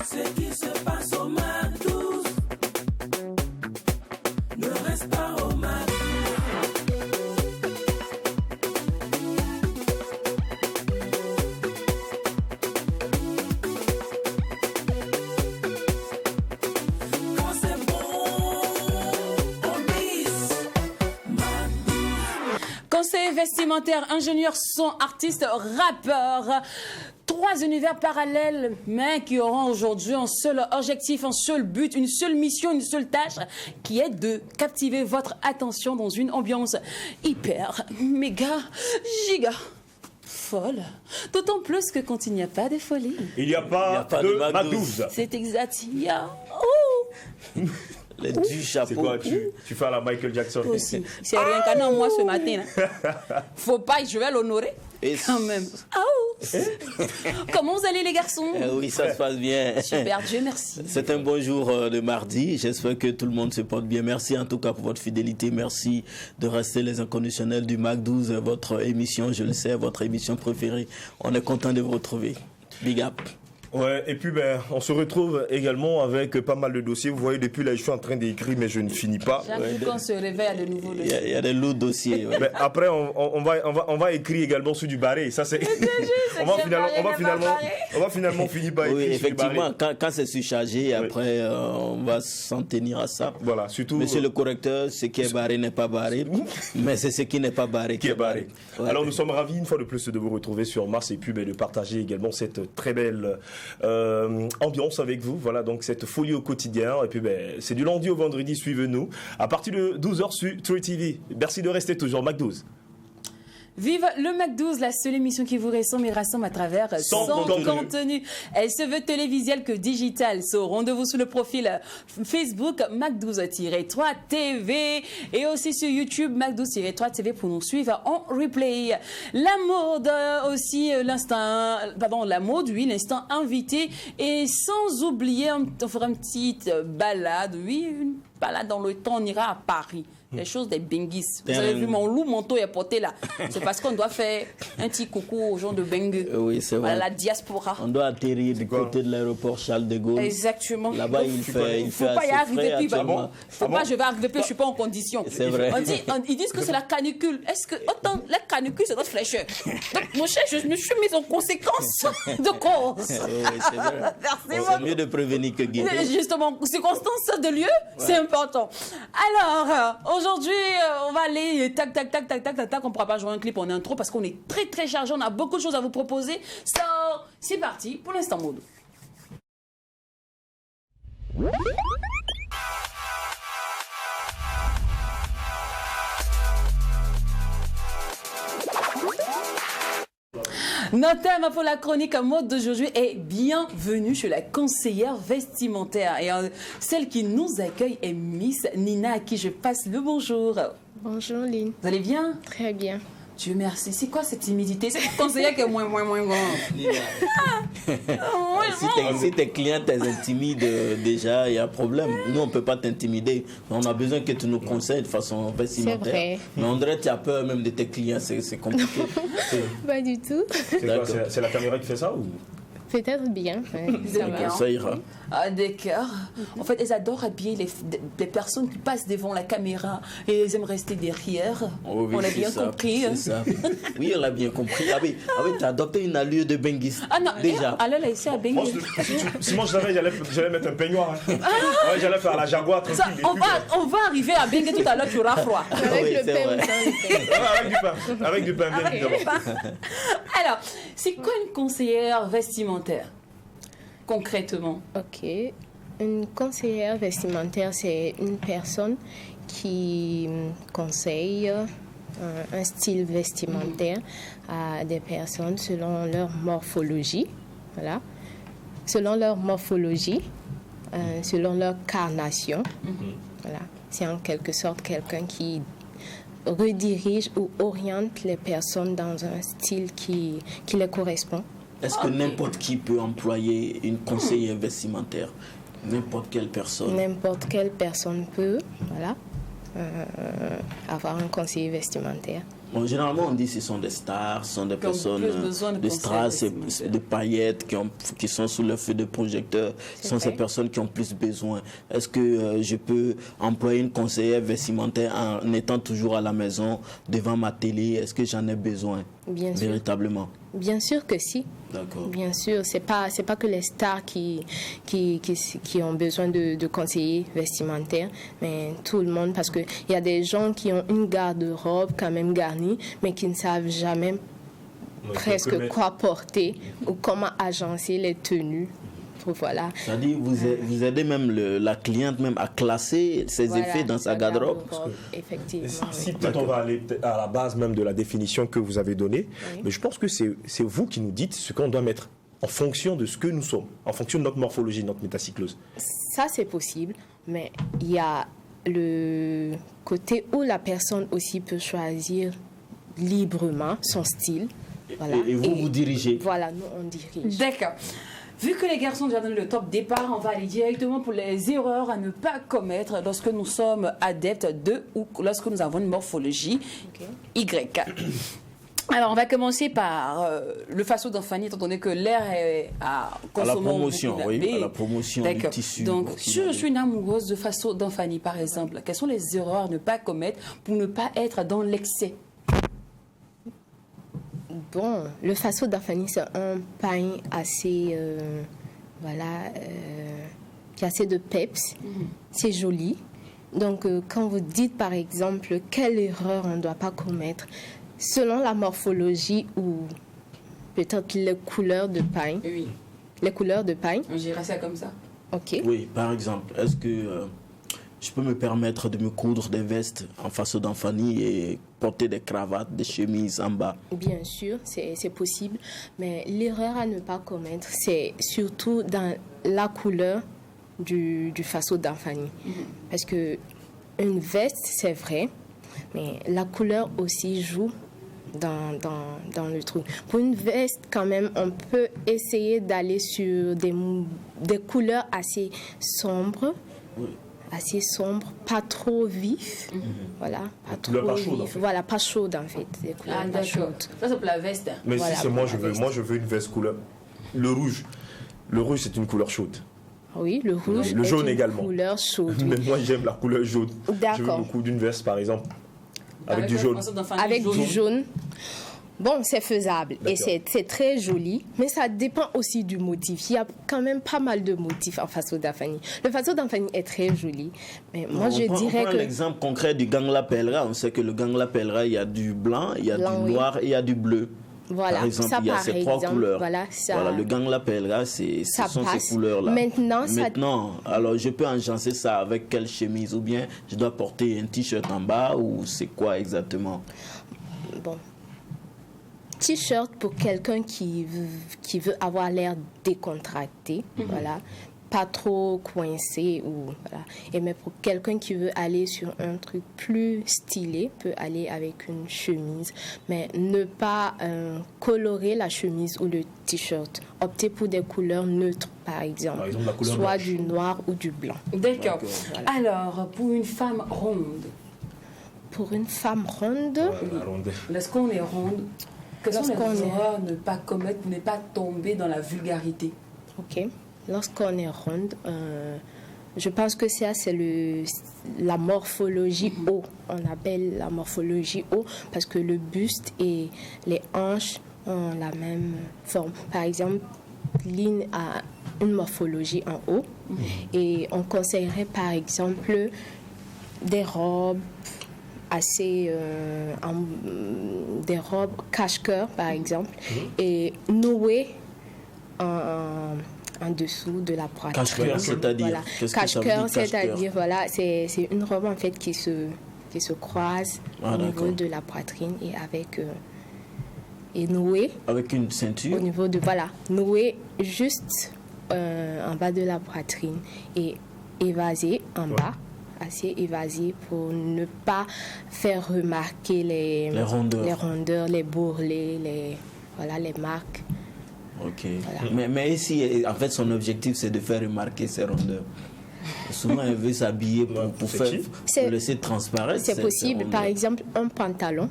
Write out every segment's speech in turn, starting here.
Ce qui se passe au MAC12 ne reste pas au MAC12. Quand c'est bon, on bise MAC12. Conseiller vestimentaire, ingénieur son, artiste, rappeur. 3 univers parallèles, mais qui auront aujourd'hui un seul objectif, un seul but, une seule mission, une seule tâche, qui est de captiver votre attention dans une ambiance hyper, méga, giga folle. D'autant plus que quand il n'y a pas de folie. Il n'y a pas de MAC12. C'est exact. Il y a... Oh. Les du chapeau. C'est quoi, tu fais à la Michael Jackson Aussi. C'est réincarné en moi ce matin. Faut pas, je vais l'honorer. Et quand même. Oh. Comment vous allez les garçons? Oui, ça se passe bien. Super, Dieu merci. C'est un bon jour de mardi. J'espère que tout le monde se porte bien. Merci en tout cas pour votre fidélité. Merci de rester les inconditionnels du MAC12, votre émission, je le sais, votre émission préférée. On est content de vous retrouver. Big up. Ouais, et puis on se retrouve également avec pas mal de dossiers. Vous voyez, depuis là, je suis en train d'écrire, mais je ne finis pas. Chaque fois qu'on se réveille à de nouveaux dossiers. Il y a des lourds dossiers. Ouais. Mais après, on va écrire également sur du barré. Ça, c'est... on va finalement finir par écrire. Oui, effectivement, sur du barré. quand c'est surchargé, après, on va s'en tenir à ça. Voilà, surtout... Monsieur le correcteur, ce qui est barré n'est pas barré, mais c'est ce qui n'est pas barré qui est barré. Ouais. Alors, nous sommes ravis, une fois de plus, de vous retrouver sur Mars et puis de partager également cette très belle... ambiance avec vous, voilà, donc cette folie au quotidien. Et puis c'est du lundi au vendredi, suivez-nous à partir de 12h sur True TV. Merci de rester toujours MAC12. Vive le MAC12, la seule émission qui vous ressemble et rassemble à travers son contenu. Elle se veut télévisuelle que digitale. So, rendez-vous sur le profil Facebook MAC12-3 TV et aussi sur YouTube MAC12-3 TV pour nous suivre en replay. La mode aussi, la mode, oui, l'instant invité. Et sans oublier, on fera une petite balade, oui, une balade dans le temps, on ira à Paris. Les choses des Benguis. Vous avez vu mon loup manteau est porté là. C'est parce qu'on doit faire un petit coucou aux gens de Bengue. Oui, c'est vrai. Voilà, la diaspora. On doit atterrir du côté de l'aéroport Charles de Gaulle. Exactement. Là-bas, il faut pas y arriver puis faut pas, je vais arriver puis je suis pas en condition. C'est vrai. Ils disent que c'est la canicule. Est-ce que autant la canicule c'est notre fraîcheur. Donc mon cher, je me suis mise en conséquence de cause. Oui, c'est vrai. C'est mieux de prévenir que guérir. Justement, circonstances de lieu, c'est important. Alors, aujourd'hui, on va aller tac. On ne pourra pas jouer un clip en intro parce qu'on est très très chargé. On a beaucoup de choses à vous proposer. So, c'est parti pour l'instant mode. Notre thème pour la chronique mode d'aujourd'hui est bienvenue chez la conseillère vestimentaire. Et celle qui nous accueille est Miss Nina, à qui je passe le bonjour. Bonjour Lynn. Vous allez bien? Très bien. Dieu merci. C'est quoi cette timidité? C'est le conseiller qui est moins grand. Si tes clients t'intimident déjà, il y a un problème. Nous, on ne peut pas t'intimider. On a besoin que tu nous conseilles de façon vestimentaire. C'est vrai. Mais on dirait que tu as peur même de tes clients. C'est compliqué. Pas du tout. C'est la caméra qui fait ça ou... Peut-être bien. Ça va. Ça ira. Ah, d'accord. En fait, elles adorent habiller les personnes qui passent devant la caméra et elles aiment rester derrière. Oh oui, on l'a bien ça, compris. C'est ça. Oui, on l'a bien compris. Ah oui, tu as adopté une allure de benguiste. Ah non, déjà. Alors là, ici à Bengue. Si moi je savais, j'allais mettre un peignoir. Hein. Ouais, j'allais faire la Jaguar tranquille. On va arriver à Bengue tout à l'heure, tu auras froid. Avec Oui, le c'est vrai. pain. Avec du pain, bien évidemment. Alors, c'est quoi une conseillère vestimentaire? Concrètement. Ok. Une conseillère vestimentaire, c'est une personne qui conseille un style vestimentaire à des personnes selon leur morphologie. Voilà. Selon leur morphologie, selon leur carnation. Voilà. C'est en quelque sorte quelqu'un qui redirige ou oriente les personnes dans un style qui les correspond. Est-ce que n'importe qui peut employer une conseillère vestimentaire? N'importe quelle personne? N'importe quelle personne peut, voilà, avoir un conseiller vestimentaire. Bon, généralement, on dit que ce sont des stars, ce sont des Qui ont personnes plus besoin de de conseils strass, vestimentaires. de paillettes, qui sont sous le feu de projecteurs. Ce sont vrai. ces personnes qui ont plus besoin. Est-ce que je peux employer une conseillère vestimentaire en étant toujours à la maison, devant ma télé? Est-ce que j'en ai besoin Bien sûr. véritablement? Bien sûr que si. D'accord. Bien sûr, c'est pas que les stars qui ont besoin de conseillers vestimentaires, mais tout le monde, parce que il y a des gens qui ont une garde-robe quand même garnie, mais qui ne savent jamais presque quoi porter ou comment agencer les tenues. Voilà. C'est-à-dire vous aidez même la cliente même à classer ses Voilà, effets dans sa la garde-robe. Effectivement. Si oui. peut-être on va aller à la base même de la définition que vous avez donnée, Oui. mais je pense que c'est vous qui nous dites ce qu'on doit mettre en fonction de ce que nous sommes, en fonction de notre morphologie, notre métacyclose. Ça, c'est possible, mais il y a le côté où la personne aussi peut choisir librement son style. Voilà. Et vous dirigez. Voilà, nous, on dirige. D'accord. Vu que les garçons ont déjà donné le top départ, on va aller directement pour les erreurs à ne pas commettre lorsque nous sommes adeptes de ou lorsque nous avons une morphologie Ok. Y. Alors, on va commencer par le faso d'Anfani, étant donné que l'air est à À la consommer promotion, beaucoup oui, d'AB. à la promotion du D'accord. tissu. Donc, si je suis une amoureuse de faso d'Anfani, par exemple, quelles sont les erreurs à ne pas commettre pour ne pas être dans l'excès? Bon, le faso d'Anfani, c'est un pain assez, qui a assez de peps. C'est joli. Donc, quand vous dites, par exemple, quelle erreur on ne doit pas commettre, selon la morphologie ou peut-être les couleurs de pain, Oui, les couleurs de pain, on dirait ça comme ça. ok. Oui, par exemple, est-ce que je peux me permettre de me coudre des vestes en façon d'Anfani et porter des cravates, des chemises en bas? Bien sûr, c'est possible, mais l'erreur à ne pas commettre, c'est surtout dans la couleur du faso d'Anfani. Parce que une veste, c'est vrai, mais la couleur aussi joue dans le truc. Pour une veste, quand même, on peut essayer d'aller sur des couleurs assez sombres. Oui. Assez sombre, pas trop vif, voilà, pas trop couleurs pas chaudes, en vif, fait. voilà, pas chaude en fait, des couleurs Ah, pas d'accord. chaudes. Ça, c'est pour la veste. Mais Voilà, si c'est moi, pour la veste. je veux une veste couleur. Le rouge. Le rouge, c'est une couleur chaude. Oui, le rouge, Le est jaune une également. couleur chaude. oui. Mais moi, j'aime la couleur jaune. Je veux D'accord. beaucoup d'une veste, par exemple, avec du le jaune. faso d'Anfani Avec jaune. du jaune. Bon, c'est faisable et D'accord. c'est très joli, mais ça dépend aussi du motif. Il y a quand même pas mal de motifs en faso d'Anfani. Le faso d'Anfani est très joli, mais moi je on dirais prend que l'exemple concret du Gangla Pelra. On sait que le Gangla Pelra, il y a du blanc, il y a Blanc, du oui. noir et il y a du bleu. voilà, Par exemple, ça il y a par ces trois exemple, couleurs. voilà, ça, Voilà, le Gangla Pelra, ce ça sont passe. ces couleurs-là. Maintenant, ça- Maintenant, alors je peux enjancer ça avec quelle chemise? Ou bien je dois porter un t-shirt en bas? Ou c'est quoi exactement? bon. T-shirt pour quelqu'un qui veut avoir l'air décontracté, voilà, pas trop coincé ou voilà. Et mais pour quelqu'un qui veut aller sur un truc plus stylé, peut aller avec une chemise, mais ne pas colorer la chemise ou le t-shirt. Opter pour des couleurs neutres, par exemple, Par exemple, la couleur soit blanche. du noir ou du blanc. D'accord. Voilà. Alors, pour une femme ronde, Pour une femme ronde, La rondelle. lorsqu'on est ronde, quelles sont Lorsqu'on les est- erreurs à ne pas commettre pour ne pas tomber dans la vulgarité? ok. Lorsqu'on est ronde, je pense que ça, c'est la morphologie haut. On appelle la morphologie haut parce que le buste et les hanches ont la même forme. Par exemple, Lynn a une morphologie en haut et on conseillerait par exemple des robes assez des robes cache-cœur par exemple et nouées en dessous de la poitrine. Cache-cœur, c'est-à-dire? Voilà. Qu'est-ce que ça veut Cache-cœur, dire, cache-cœur? c'est-à-dire voilà, c'est une robe en fait qui se croise Ah, au niveau d'accord. de la poitrine et avec et nouée Avec une au ceinture? niveau de voilà, nouée juste en bas de la poitrine et évasée en bas, assez évasée pour ne pas faire remarquer les rondeurs, les bourrelets, les marques. Ok. Mais ici, en fait, son objectif, c'est de faire remarquer ses rondeurs. Souvent, elle veut s'habiller pour C'est faire, qui pour laisser transparaître. C'est ces possible. rondeurs. Par exemple, un pantalon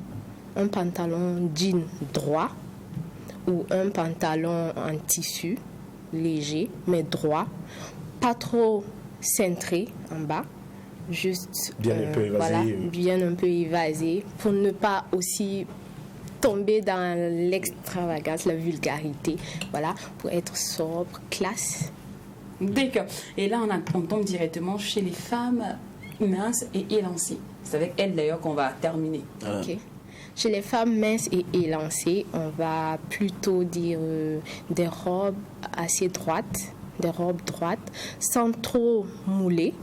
un pantalon jean droit ou un pantalon en tissu léger mais droit, pas trop cintré en bas, juste Bien un peu évasé. voilà, bien un peu évasé pour ne pas aussi tomber dans l'extravagance, la vulgarité, voilà, pour être sobre, classe. D'accord. Et là, on tombe directement chez les femmes minces et élancées. C'est avec elles d'ailleurs qu'on va terminer. Ok. Chez les femmes minces et élancées, on va plutôt dire des robes assez droites, sans trop mouler,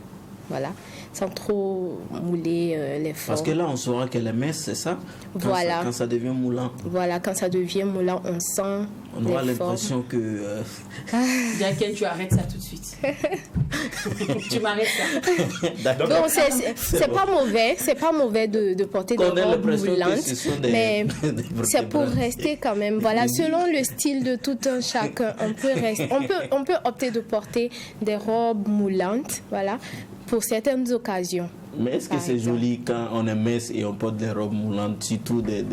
voilà, sans trop mouler les formes. Parce que là, on saura qu'elle est mince, c'est ça? Voilà. Quand ça devient moulant. Voilà, quand ça devient moulant, on sent On aura les formes. l'impression que... Jacqueline, tu arrêtes ça tout de suite. Tu m'arrêtes ça. Bon, c'est pas mauvais de porter des qu'on ait robes l'impression que moulantes, ce sont des... mais des c'est pour vertébrés. rester quand même. Voilà, selon le style de tout un chacun, on peut opter de porter des robes moulantes, voilà, pour certaines occasions. Mais est-ce que Par c'est exemple. joli quand on est mince et on porte des robes moulantes, surtout des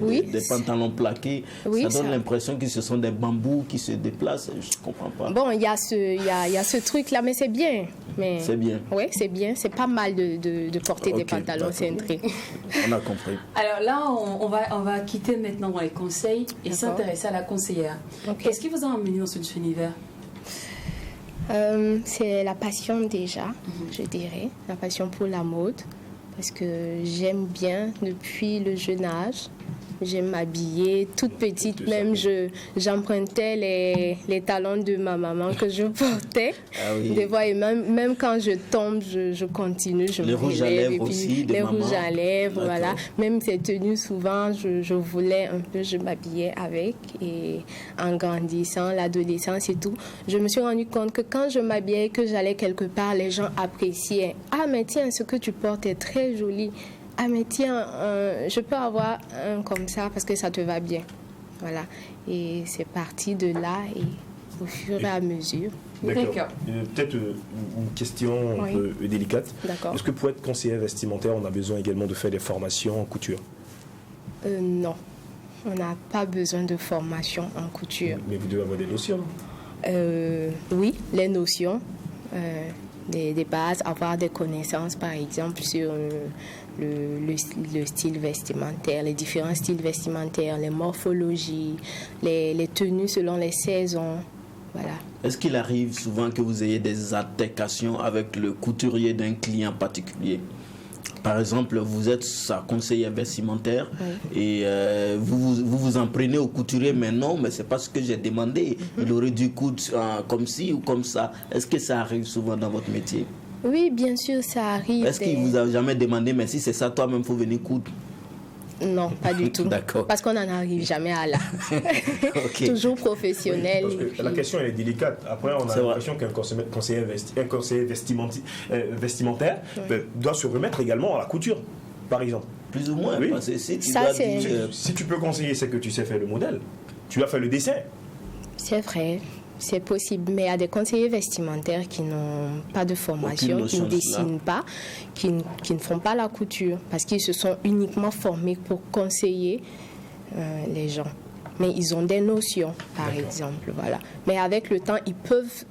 Oui. pantalons plaqués? Oui, ça donne ça- l'impression que ce sont des bambous qui se déplacent. Je ne comprends pas. Bon, il y a ce truc-là, mais c'est bien. Mais C'est bien. Oui, c'est bien. C'est pas mal de porter des Ok, pantalons d'accord. cintrés. On a compris. Alors là, on va quitter maintenant les conseils et D'accord. s'intéresser à la conseillère. Ok. Qu'est-ce qui vous a emmené dans cet univers? C'est la passion déjà, je dirais. La passion pour la mode. Parce que j'aime bien depuis le jeune âge. J'aime m'habiller. Toute petite, même, j'empruntais les talons de ma maman que je portais. Ah oui. Des fois, et même quand je tombe, je continue. Je Les me rouges à relève, lèvres et puis aussi, de les maman. rouges à lèvres, D'accord. voilà. Même ces tenues, souvent, je voulais un peu, je m'habillais avec. Et en grandissant, l'adolescence et tout, je me suis rendu compte que quand je m'habillais, que j'allais quelque part, les gens appréciaient. Ah, mais tiens, ce que tu portes est très joli. Ah, mais tiens, je peux avoir un comme ça parce que ça te va bien. Voilà. Et c'est parti de là et au fur et à mesure. D'accord. Peut-être une question un Oui. peu délicate. D'accord. Est-ce que pour être conseiller vestimentaire, on a besoin également de faire des formations en couture? Non, on n'a pas besoin de formation en couture. Mais vous devez avoir des notions. Oui, les notions, des bases, avoir des connaissances, par exemple, sur le style vestimentaire, les différents styles vestimentaires, les morphologies, les tenues selon les saisons. Voilà. Est-ce qu'il arrive souvent que vous ayez des altercations avec le couturier d'un client particulier? Par exemple, vous êtes sa conseillère vestimentaire et vous en prenez au couturier, mais non, mais c'est pas ce que j'ai demandé. Il aurait dû coudre comme ci ou comme ça. Est-ce que ça arrive souvent dans votre métier? Oui, bien sûr, ça arrive. Est-ce qu'il vous a jamais demandé, mais si c'est ça, toi-même, faut venir coudre? Non, pas du tout. D'accord. Parce qu'on n'en arrive jamais à là. Ok. Toujours professionnel. Parce et que puis- la question elle est délicate. Après, on a C'est vrai. l'impression qu'un conseiller vestimentaire doit se remettre également à la couture, par exemple. Plus ou moins, Oui. parce que si tu Ça, dois c'est- dire, Si tu peux conseiller, c'est que tu sais faire le modèle. Tu as fait le dessin. C'est vrai, c'est possible. Mais il y a des conseillers vestimentaires qui n'ont pas de formation, Aucune qui notion ne de cela. dessinent pas, qui ne font pas la couture, parce qu'ils se sont uniquement formés pour conseiller les gens. Mais ils ont des notions, par exemple. Voilà. Mais avec le temps, ils peuvent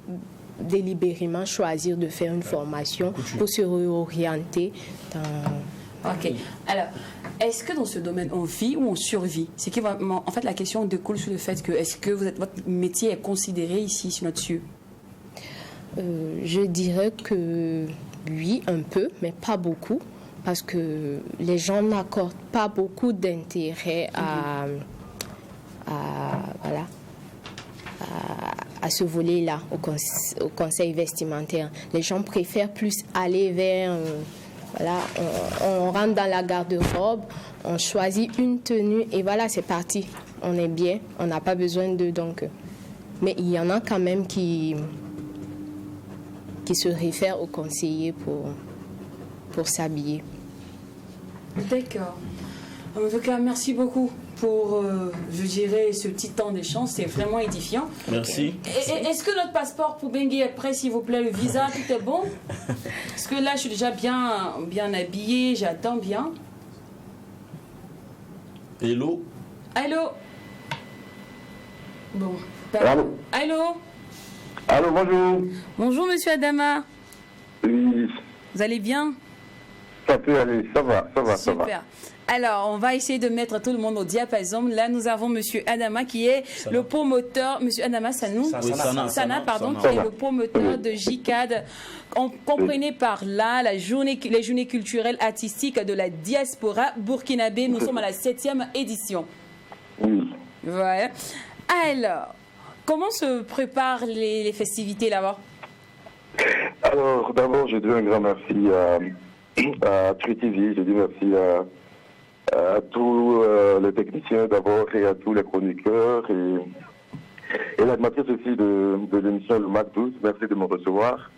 délibérément choisir de faire une formation pour se réorienter dans... Ok. Alors, est-ce que dans ce domaine, on vit ou on survit? C'est qui vraiment, en fait, la question découle sur le fait que est-ce que votre métier est considéré ici sur notre cieux? Je dirais que oui, un peu, mais pas beaucoup, parce que les gens n'accordent pas beaucoup d'intérêt voilà, à ce volet-là, au conseil vestimentaire. Les gens préfèrent plus aller vers... voilà, on rentre dans la garde-robe, on choisit une tenue et voilà, c'est parti. On est bien, on n'a pas besoin de... Donc, mais il y en a quand même qui se réfèrent au conseiller pour s'habiller. D'accord. En tout cas, merci beaucoup pour, je dirais, ce petit temps d'échange. C'est vraiment édifiant. merci. Est-ce que notre passeport pour Bengué est prêt, s'il vous plaît? Le visa, tout est bon? Parce que là, je suis déjà bien habillée, j'attends bien. Hello. Allô? Bon. Allô. Allô? Allô, bonjour. Bonjour, monsieur Adama. Oui, Vous allez bien? ça peut aller, ça va. Super. Alors, on va essayer de mettre tout le monde au diapason. Là, nous avons monsieur Adama qui est le promoteur, monsieur Adama Sanou, Sana, qui est le promoteur de JICAD. Comprenez par là les journées culturelles artistiques de la diaspora burkinabé. Nous sommes à la 7e édition. Oui. Ouais. Alors, comment se préparent les festivités là-bas? Alors, d'abord, je dis un grand merci à True TV, je dis merci à tous les techniciens d'abord et à tous les chroniqueurs et l'animatrice aussi de l'émission Le Mac 12. Merci de me recevoir.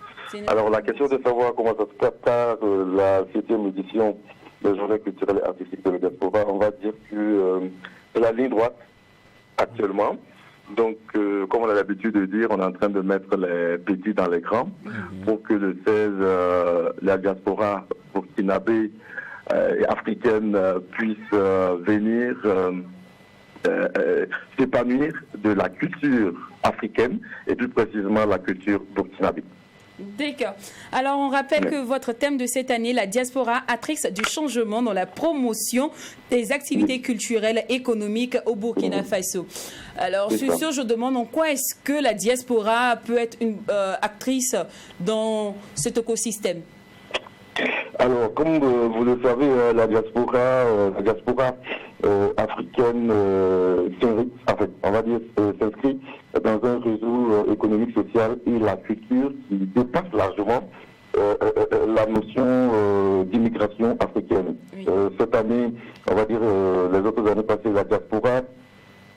Alors, la question de savoir comment ça se prépare la 7e édition des Journées culturelles et artistiques de la diaspora, on va dire que c'est la ligne droite actuellement. Donc, comme on a l'habitude de dire, on est en train de mettre les petits dans l'écran pour que le 16, la diaspora burkinabé et africaine puisse venir s'épanouir de la culture africaine et plus précisément la culture burkinabé. D'accord. Alors, on rappelle que votre thème de cette année, la diaspora, actrice du changement dans la promotion des activités culturelles et économiques au Burkina Faso. Alors, sur ce, je demande en quoi est-ce que la diaspora peut être une actrice dans cet écosystème? Alors, comme vous le savez, la diaspora africaine s'inscrit dans un réseau économique, social et la culture qui dépasse largement la notion d'immigration africaine. Oui. Cette année, on va dire les autres années passées, la diaspora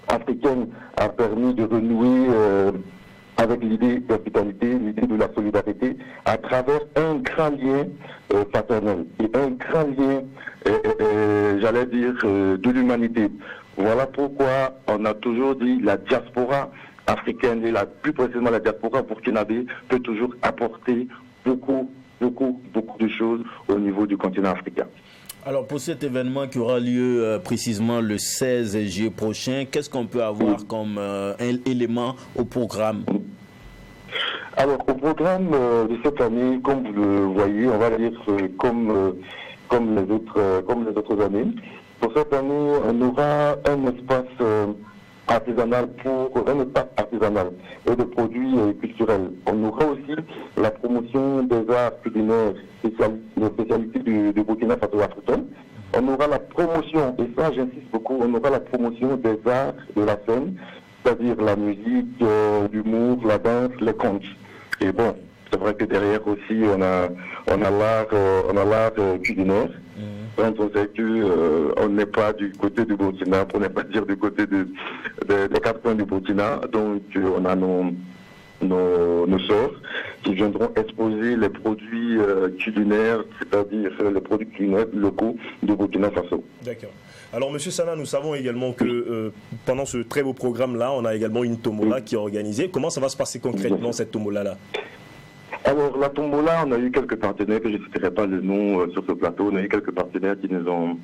africaine a permis de renouer avec l'idée d'hospitalité, l'idée de la solidarité, à travers un grand lien fraternel et un grand lien, j'allais dire, de l'humanité. Voilà pourquoi on a toujours dit la diaspora africaine et plus précisément la diaspora burkinabé peut toujours apporter beaucoup de choses au niveau du continent africain. Alors pour cet événement qui aura lieu précisément le 16 juillet prochain, qu'est-ce qu'on peut avoir comme élément au programme? Alors au programme de cette année, comme vous le voyez, on va dire comme les autres années. Pour cette année, on aura un espace artisanal et de produits culturels. On aura aussi la promotion des arts culinaires, les spécialités du Burkina Faso africain. On aura la promotion, et ça j'insiste beaucoup, on aura la promotion des arts de la scène, c'est-à-dire la musique, l'humour, la danse, les contes. Et bon, c'est vrai que derrière aussi on a l'art culinaire. Quand on sait qu'on n'est pas du côté du Burkina, pour ne pas dire du côté des quatre coins du Burkina, donc on a nos sœurs qui viendront exposer les produits culinaires, c'est-à-dire les produits culinaires locaux du Burkina Faso. D'accord. Alors, Monsieur Sana, nous savons également que pendant ce très beau programme-là, on a également une tombola qui est organisée. Comment ça va se passer concrètement, cette tombola-là? Alors, la tombola, on a eu quelques partenaires, que je ne citerai pas le nom sur ce plateau, on a eu quelques partenaires qui nous ont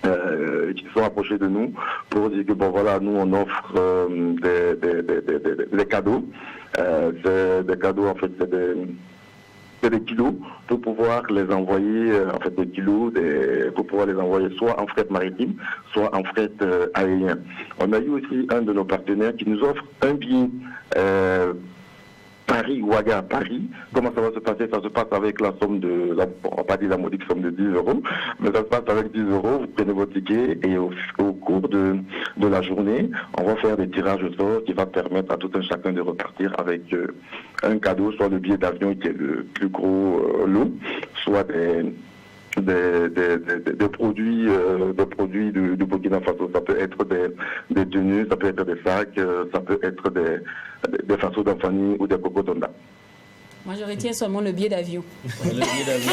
qui se sont approchés de nous pour dire que bon voilà, nous on offre des cadeaux. C'est des cadeaux, en fait, c'est des kilos pour pouvoir les envoyer, en fait des kilos pour pouvoir les envoyer soit en fret maritime, soit en fret aérien. On a eu aussi un de nos partenaires qui nous offre un billet Paris-Ouaga Paris. Comment ça va se passer? Ça se passe avec la somme on va pas dire la modique somme de 10 €, mais ça se passe avec 10 €, vous prenez votre ticket et au cours de la journée, on va faire des tirages au sort qui va permettre à tout un chacun de repartir avec un cadeau, soit le billet d'avion qui est le plus gros lot, soit des produits du Burkina Faso. Ça peut être des tenues, ça peut être des sacs, ça peut être des façons d'enfants ou des cocodondas. Moi, je retiens seulement le billet d'avion. Le billet d'avion.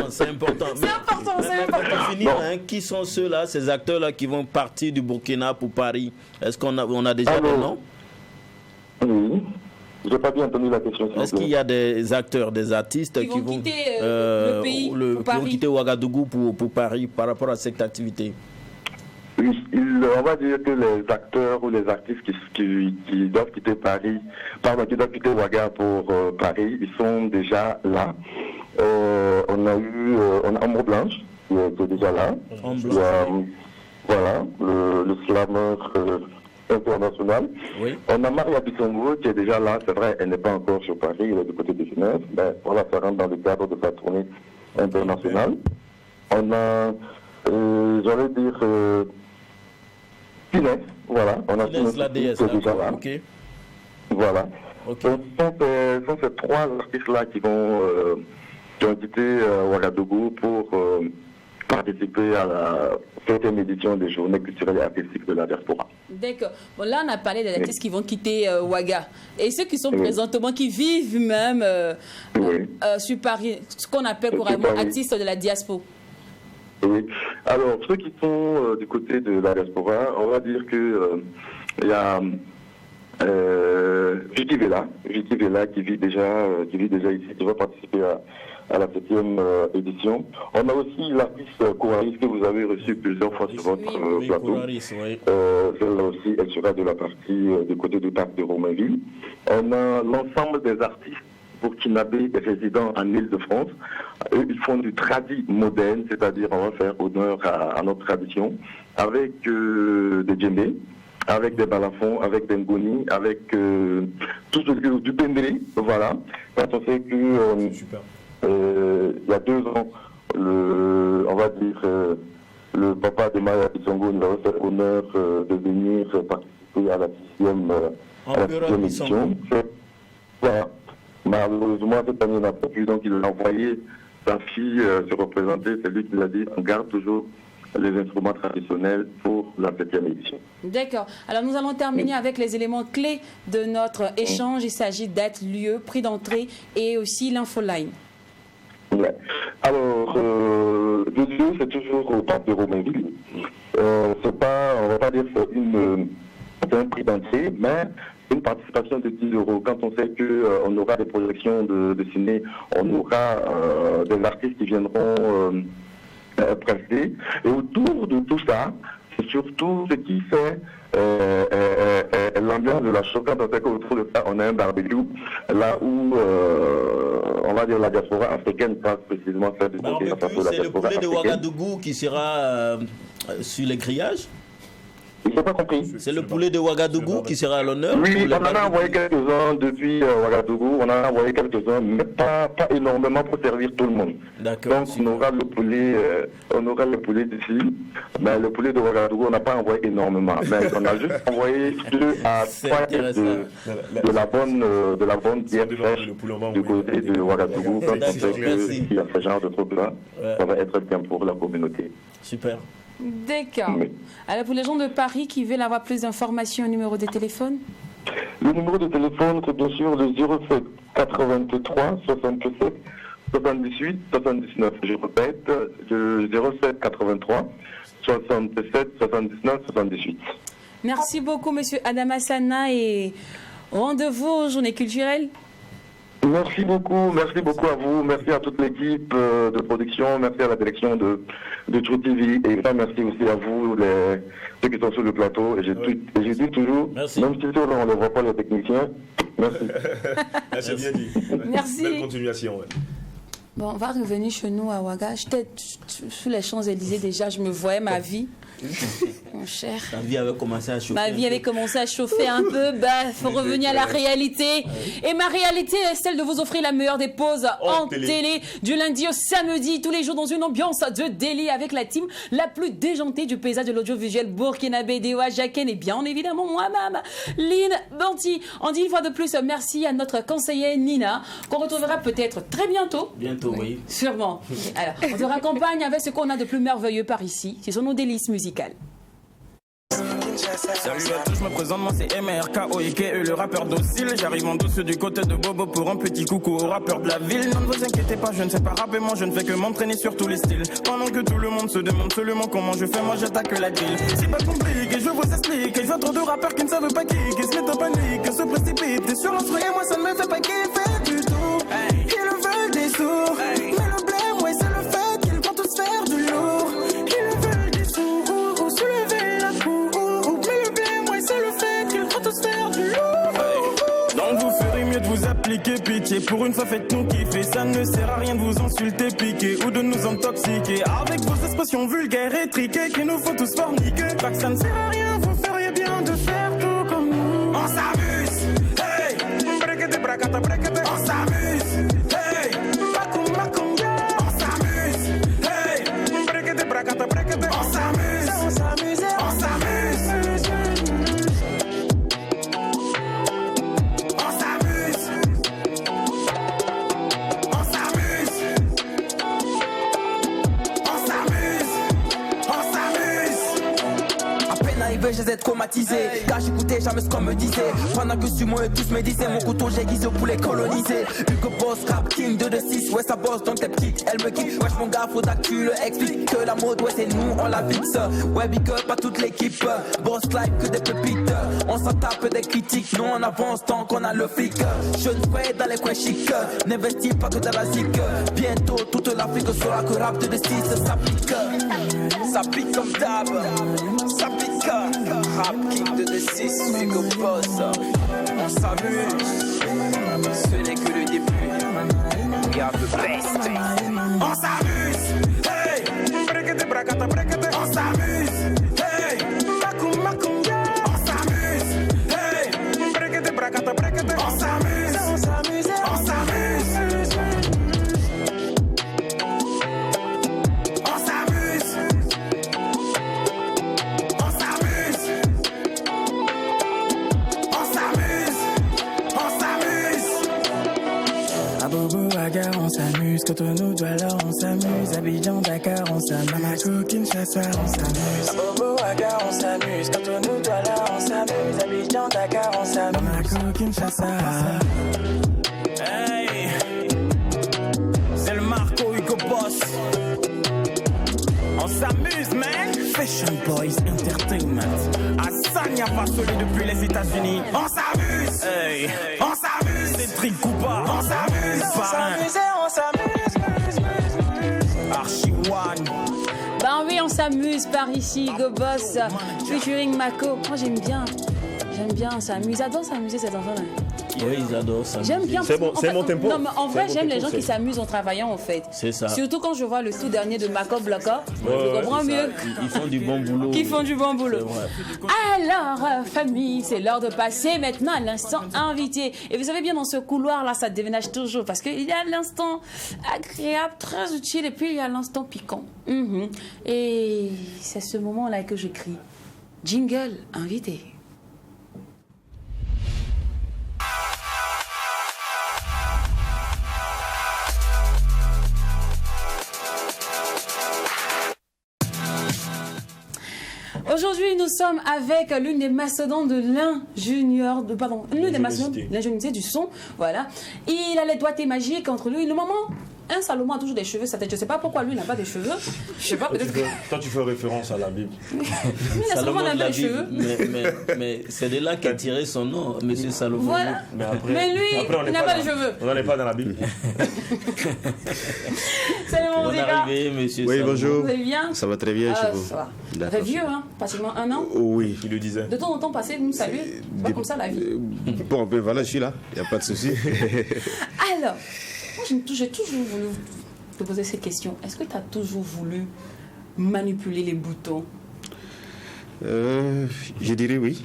C'est important. Pour finir, qui sont ceux-là, ces acteurs-là qui vont partir du Burkina pour Paris? Est-ce qu'on a déjà des noms? Oui. Je n'ai pas bien entendu la question. Est-ce qu'il y a des acteurs, des artistes qui vont quitter le pays pour Paris, qui vont quitter Ouagadougou pour Paris par rapport à cette activité? Oui, on va dire que les acteurs ou les artistes qui doivent quitter Paris, qui doivent quitter Ouaga pour Paris, ils sont déjà là. On a Ombre Blanche qui est déjà là. Il y a, voilà, le slammer international. Oui. On a Maria Bissongo qui est déjà là, c'est vrai, elle n'est pas encore sur Paris, elle est du côté de Genève, mais voilà, ça rentre dans le cadre de sa tournée internationale. On a, j'allais dire, Pinès, voilà, on a Pinès la déesse, qui est déjà là. Okay. Voilà. Okay. Donc, ce sont ces trois artistes-là qui ont quitté Ouagadougou pour participer à la 7e édition des Journées culturelles et artistiques de la diaspora. D'accord. Bon, là, on a parlé des artistes qui vont quitter Ouaga. Et ceux qui sont présentement, qui vivent même sur Paris, ce qu'on appelle couramment artistes de la diaspora. Oui. Alors, ceux qui sont du côté de la diaspora, on va dire que il y a Vicky Vela qui vit déjà ici, qui va participer à la 7e édition. On a aussi l'artiste Coraris que vous avez reçu plusieurs fois sur votre plateau. Coraris, oui. Celle-là aussi, elle sera de la partie du côté du parc de Romainville. On a l'ensemble des artistes burkinabés résidant en Île-de-France. Eux, ils font du tradi moderne, c'est-à-dire on va faire honneur à notre tradition, avec des djembés, avec des balafons, avec des ngoni, avec tout ce que du pendré, voilà. Quand on sait que il y a 2 ans, on va dire le papa de Maya Bissongo nous a fait honneur de venir participer à la 6e édition. Voilà. Malheureusement, cette année, on n'a pas pu, donc il a envoyé sa fille se représenter. C'est lui qui l'a dit, on garde toujours les instruments traditionnels pour la 7e édition. D'accord. Alors, nous allons terminer avec les éléments clés de notre échange. Il s'agit date, lieu, prix d'entrée et aussi l'infoline. Ouais. Alors, le lieu, c'est toujours au parc de Romainville. C'est pas, on va pas dire que c'est un prix d'entrée, mais une participation de 10 €. Quand on sait qu'on aura des projections de ciné, on aura des artistes qui viendront prester. Et autour de tout ça, c'est surtout ce qui fait l'ambiance de la chose. Quand on sait qu'autour de ça, on a un barbecue, là où, on va dire, la diaspora africaine passe précisément faire du barbecue. C'est le poulet de Ouagadougou qui sera sur les grillages? Je n'ai pas compris. C'est le poulet de Ouagadougou qui sera à l'honneur? Oui, on en a envoyé quelques-uns depuis Ouagadougou. On en a envoyé quelques-uns, mais pas énormément pour servir tout le monde. D'accord. Donc on aura le poulet d'ici. Mais le poulet de Ouagadougou, on n'a pas envoyé énormément. Mais on a juste envoyé 2 à 3 de la bonne bière fraîche du côté de Ouagadougou. Quand on sait qu'il y a ce genre de trucs-là, ça va être bien pour la communauté. Super. D'accord. Oui. Alors pour les gens de Paris qui veulent avoir plus d'informations, numéro de téléphone? Le numéro de téléphone, c'est bien sûr le 07 83 67 78 79. Je répète, le 07 83 67 79 78. Merci beaucoup, monsieur Adama Sana, et rendez-vous aux Journées culturelles. Merci beaucoup à vous, merci à toute l'équipe de production, merci à la direction de True TV et merci aussi à vous, ceux qui sont sur le plateau. Et j'ai dit toujours, merci. Même si on ne voit pas les techniciens, merci. C'est bien dit. Merci. Belle continuation. Ouais. Bon, on va revenir chez nous à Ouaga. J'étais sur les Champs-Élysées déjà, je me voyais ma vie. Mon cher. Ta vie avait commencé à chauffer. Ma vie avait commencé à chauffer un peu. Bah, faut revenir à la réalité. Et ma réalité est celle de vous offrir la meilleure des pauses en télé. Du lundi au samedi, tous les jours dans une ambiance de délit avec la team la plus déjantée du paysage de l'audiovisuel burkinabé, Dewa Jaken et bien évidemment moi-même, Lynn Banti. On dit une fois de plus merci à notre conseillère Nina, qu'on retrouvera peut-être très bientôt. Bientôt, oui. Sûrement. Alors, on te raccompagne avec ce qu'on a de plus merveilleux par ici. Ce sont nos délices musicales. Salut à tous, je me présente, moi c'est MRKOIK, le rappeur docile. J'arrive en douce du côté de Bobo pour un petit coucou aux rappeurs de la ville. Non, ne vous inquiétez pas, je ne sais pas rapper, moi je ne fais que m'entraîner sur tous les styles. Pendant que tout le monde se demande seulement comment je fais, moi j'attaque la drill. C'est pas compliqué, je vous explique. Je vois trop de rappeurs qui ne savent pas kicker, se mettent en panique, se précipitent sur l'instru et moi ça ne me fait pas kiffer du tout. Ils veulent des sourds, mais le blême, ouais c'est le fait qu'ils vont tous faire du lourd. Ils veulent des sourds ou soulever vous appliquer pitié. Pour une fois, faites-nous kiffer. Ça ne sert à rien de vous insulter, piquer ou de nous intoxiquer. Avec vos expressions vulgaires et triquées qui nous font tous forniquer. Pas que ça ne sert à rien, vous feriez bien de faire tout comme nous. On s'amuse, hey! On s'amuse, hey! Makum, yeah! On s'amuse, hey! On s'amuse, on s'amuse, on s'amuse. J'ai traumatisé, car j'écoutais jamais ce qu'on me disait. Pendant que sur moi tous me disaient, mon couteau j'ai guisé pour les coloniser. Hugo Boss, rap king 2-2-6, ouais ça bosse donc t'es petite, elle me quitte. Wesh mon gars, faudra que tu le expliques que la mode, ouais c'est nous, on la fixe. Ouais big up à toute l'équipe, boss life que des pépites. On s'en tape des critiques, nous on avance tant qu'on a le flic. Je ne ferai dans les coins chics, n'investis pas que dans la zik. Bientôt toute l'Afrique saura que rap 2-2-6 s'applique. Ça pique comme d'hab, ça pique. Rap king 2-2-6, Hugo Boss. On s'amuse, ce n'est que le début. We are the best. On s'amuse, hey! On s'amuse, hey! Makum, yeah! On s'amuse, hey! On s'amuse, on s'amuse, on s'amuse. On s'amuse, Cotonou, Douala, on s'amuse, Abidjan, Dakar, on s'amuse, Bamako, Kinshasa, on s'amuse, Abobo, Aga, on s'amuse, Cotonou, Douala, on s'amuse, Abidjan, Dakar, on s'amuse, Bamako, Kinshasa. Hey, c'est le Marco Hugo Boss. On s'amuse, man. Fashion Boys Entertainment. Hassan Yafasoli depuis les États-Unis. On s'amuse, hey, on s'amuse. C'est Trick Coupa, on s'amuse. On s'amuse. Archie One. Ben oui, on s'amuse par ici, Go Boss, featuring Mako. Moi j'aime bien, on s'amuse. Ils adorent s'amuser ces enfants-là. Oui, ils adorent s'amuser. J'aime bien. C'est mon tempo. Non, mais en vrai, j'aime les gens qui s'amusent en travaillant, en fait. C'est ça. Surtout quand je vois le tout dernier de Mako Blocker. Je comprends mieux. Ils font du bon boulot. Qui font du bon boulot. Alors, famille, c'est l'heure de passer maintenant à l'instant invité. Et vous savez bien, dans ce couloir-là, ça déménage toujours. Parce qu'il y a l'instant agréable, très utile, et puis il y a l'instant piquant. Et c'est ce moment-là que je crie. Jingle invité. Aujourd'hui, nous sommes avec l'une des mastodontes de l'une des mastodontes de l'ingéniosité du son. Voilà. Il a les doigtés magiques entre lui. Le moment, un Salomon a toujours des cheveux. Je ne sais pas pourquoi lui n'a pas de cheveux. Je sais pas, peut-être que... Toi, tu fais référence à la Bible. Oui, Salomon n'a pas de cheveux. Mais c'est de là qu'a tiré son nom, Monsieur Salomon. Voilà. Mais lui, il n'a pas de cheveux. On n'en est pas dans la Bible. Salut mon Bonne arrivée, Monsieur Oui, Salomon. bonjour. Vous allez bien? Ça va très bien chez vous. Ça va. D'accord. Très vieux, hein? Pratiquement 1 an. Oui. Il le disait. De temps en temps, passer, nous saluer. C'est pas comme ça la vie. Bon, ben voilà, je suis là. Il n'y a pas de souci. Alors, moi, j'ai toujours voulu te poser cette question. Est-ce que tu as toujours voulu manipuler les boutons? Je dirais oui.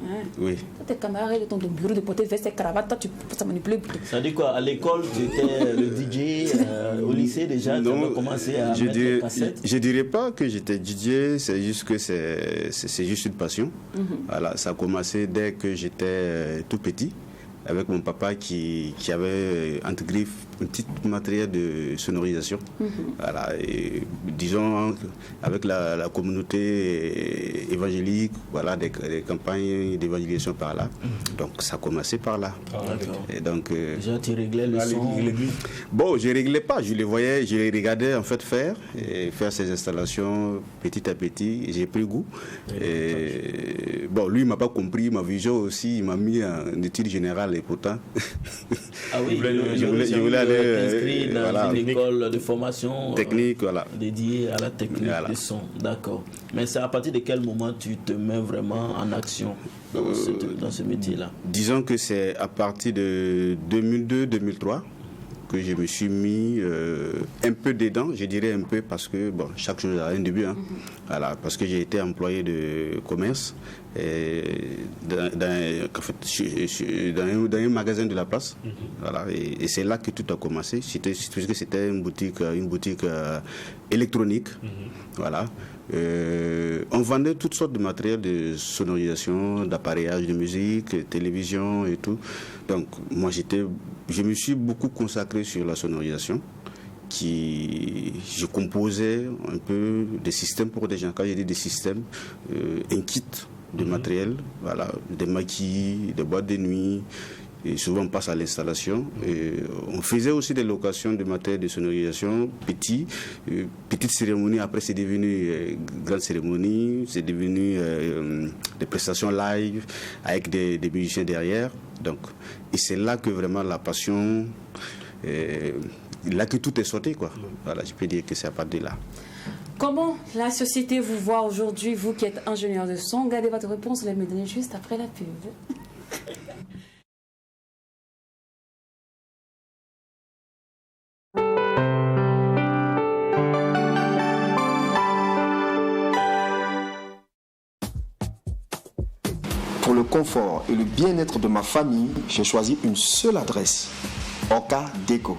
Hein? Oui. Toi, tes camarades de ton bureau de porter veste et cravate, toi, tu peux manipuler les boutons. Ça dit quoi? À l'école, tu étais le DJ, au lycée déjà, tu as commencé à mettre les cassettes? Je dirais pas que j'étais DJ, c'est juste que c'est juste une passion. Voilà, ça a commencé dès que j'étais tout petit, avec mon papa qui avait entre griffes un petit matériel de sonorisation. Voilà, et disons avec la communauté évangélique, voilà, des campagnes d'évangélisation par là. Donc ça a commencé par là. Et donc déjà tu réglais le son. Bon, je réglais pas, je les voyais, je les regardais en fait faire ces installations petit à petit. J'ai pris goût. Et bon, lui il m'a pas compris ma vision aussi, il m'a mis en étude générale et pourtant. Ah oui, je voulais aller inscrit dans une école de formation technique, dédiée à la technique du son. D'accord. Mais c'est à partir de quel moment tu te mets vraiment en action dans ce métier-là? Disons que c'est à partir de 2002-2003 que je me suis mis un peu dedans, je dirais un peu parce que bon, chaque chose a un début, hein. Voilà, parce que j'ai été employé de commerce dans un magasin de la place, voilà, et c'est là que tout a commencé. C'était une boutique électronique, voilà. On vendait toutes sortes de matériel de sonorisation, d'appareillage de musique, télévision et tout. Donc moi je me suis beaucoup consacré sur la sonorisation. Je composais un peu des systèmes pour des gens. Quand j'ai dit des systèmes, un kit de matériel, voilà, des maquis, des boîtes de nuit. Et souvent on passe à l'installation. On faisait aussi des locations de matériel de sonorisation petite cérémonie. Après c'est devenu grande cérémonie, c'est devenu des prestations live avec des musiciens derrière. Donc, et c'est là que vraiment la passion, là que tout est sorti, quoi. Voilà, je peux dire que c'est à partir de là. Comment la société vous voit aujourd'hui, vous qui êtes ingénieur de son? Gardez votre réponse, vous allez me donner juste après la pub. Pour le confort et le bien-être de ma famille, j'ai choisi une seule adresse, Orca Déco.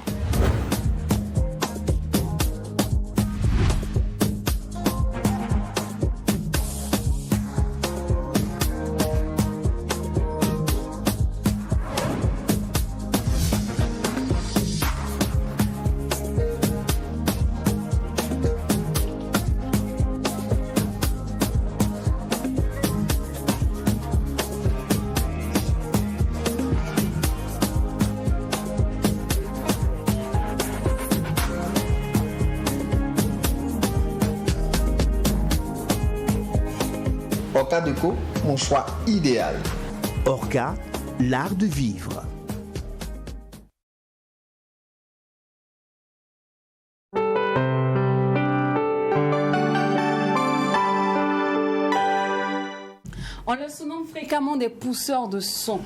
Orca Déco, mon choix idéal. Orca, l'art de vivre. On le surnomme fréquemment des pousseurs de son.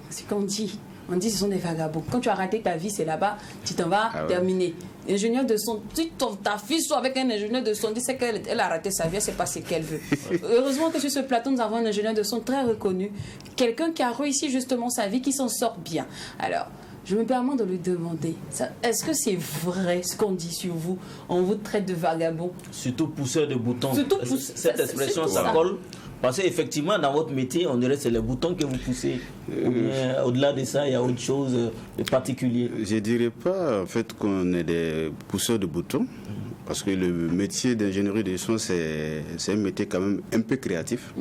C'est qu'on dit. On dit que ce sont des vagabonds. Quand tu as raté ta vie, c'est là-bas, tu t'en vas terminer. Ingénieur de son, si ta fille soit avec un ingénieur de son, dit qu'elle a raté sa vie, elle ne sait pas ce qu'elle veut. Heureusement que sur ce plateau, nous avons un ingénieur de son très reconnu, quelqu'un qui a réussi justement sa vie, qui s'en sort bien. Alors, je me permets de lui demander, est-ce que c'est vrai ce qu'on dit sur vous? On vous traite de vagabond? Surtout pousseur de boutons. Cette expression, surtout ça colle. Parce qu'effectivement, dans votre métier, on dirait que c'est les boutons que vous poussez. Au-delà de ça, il y a autre chose de particulier. Je ne dirais pas en fait qu'on est des pousseurs de boutons. Parce que le métier d'ingénierie de son, c'est un métier quand même un peu créatif.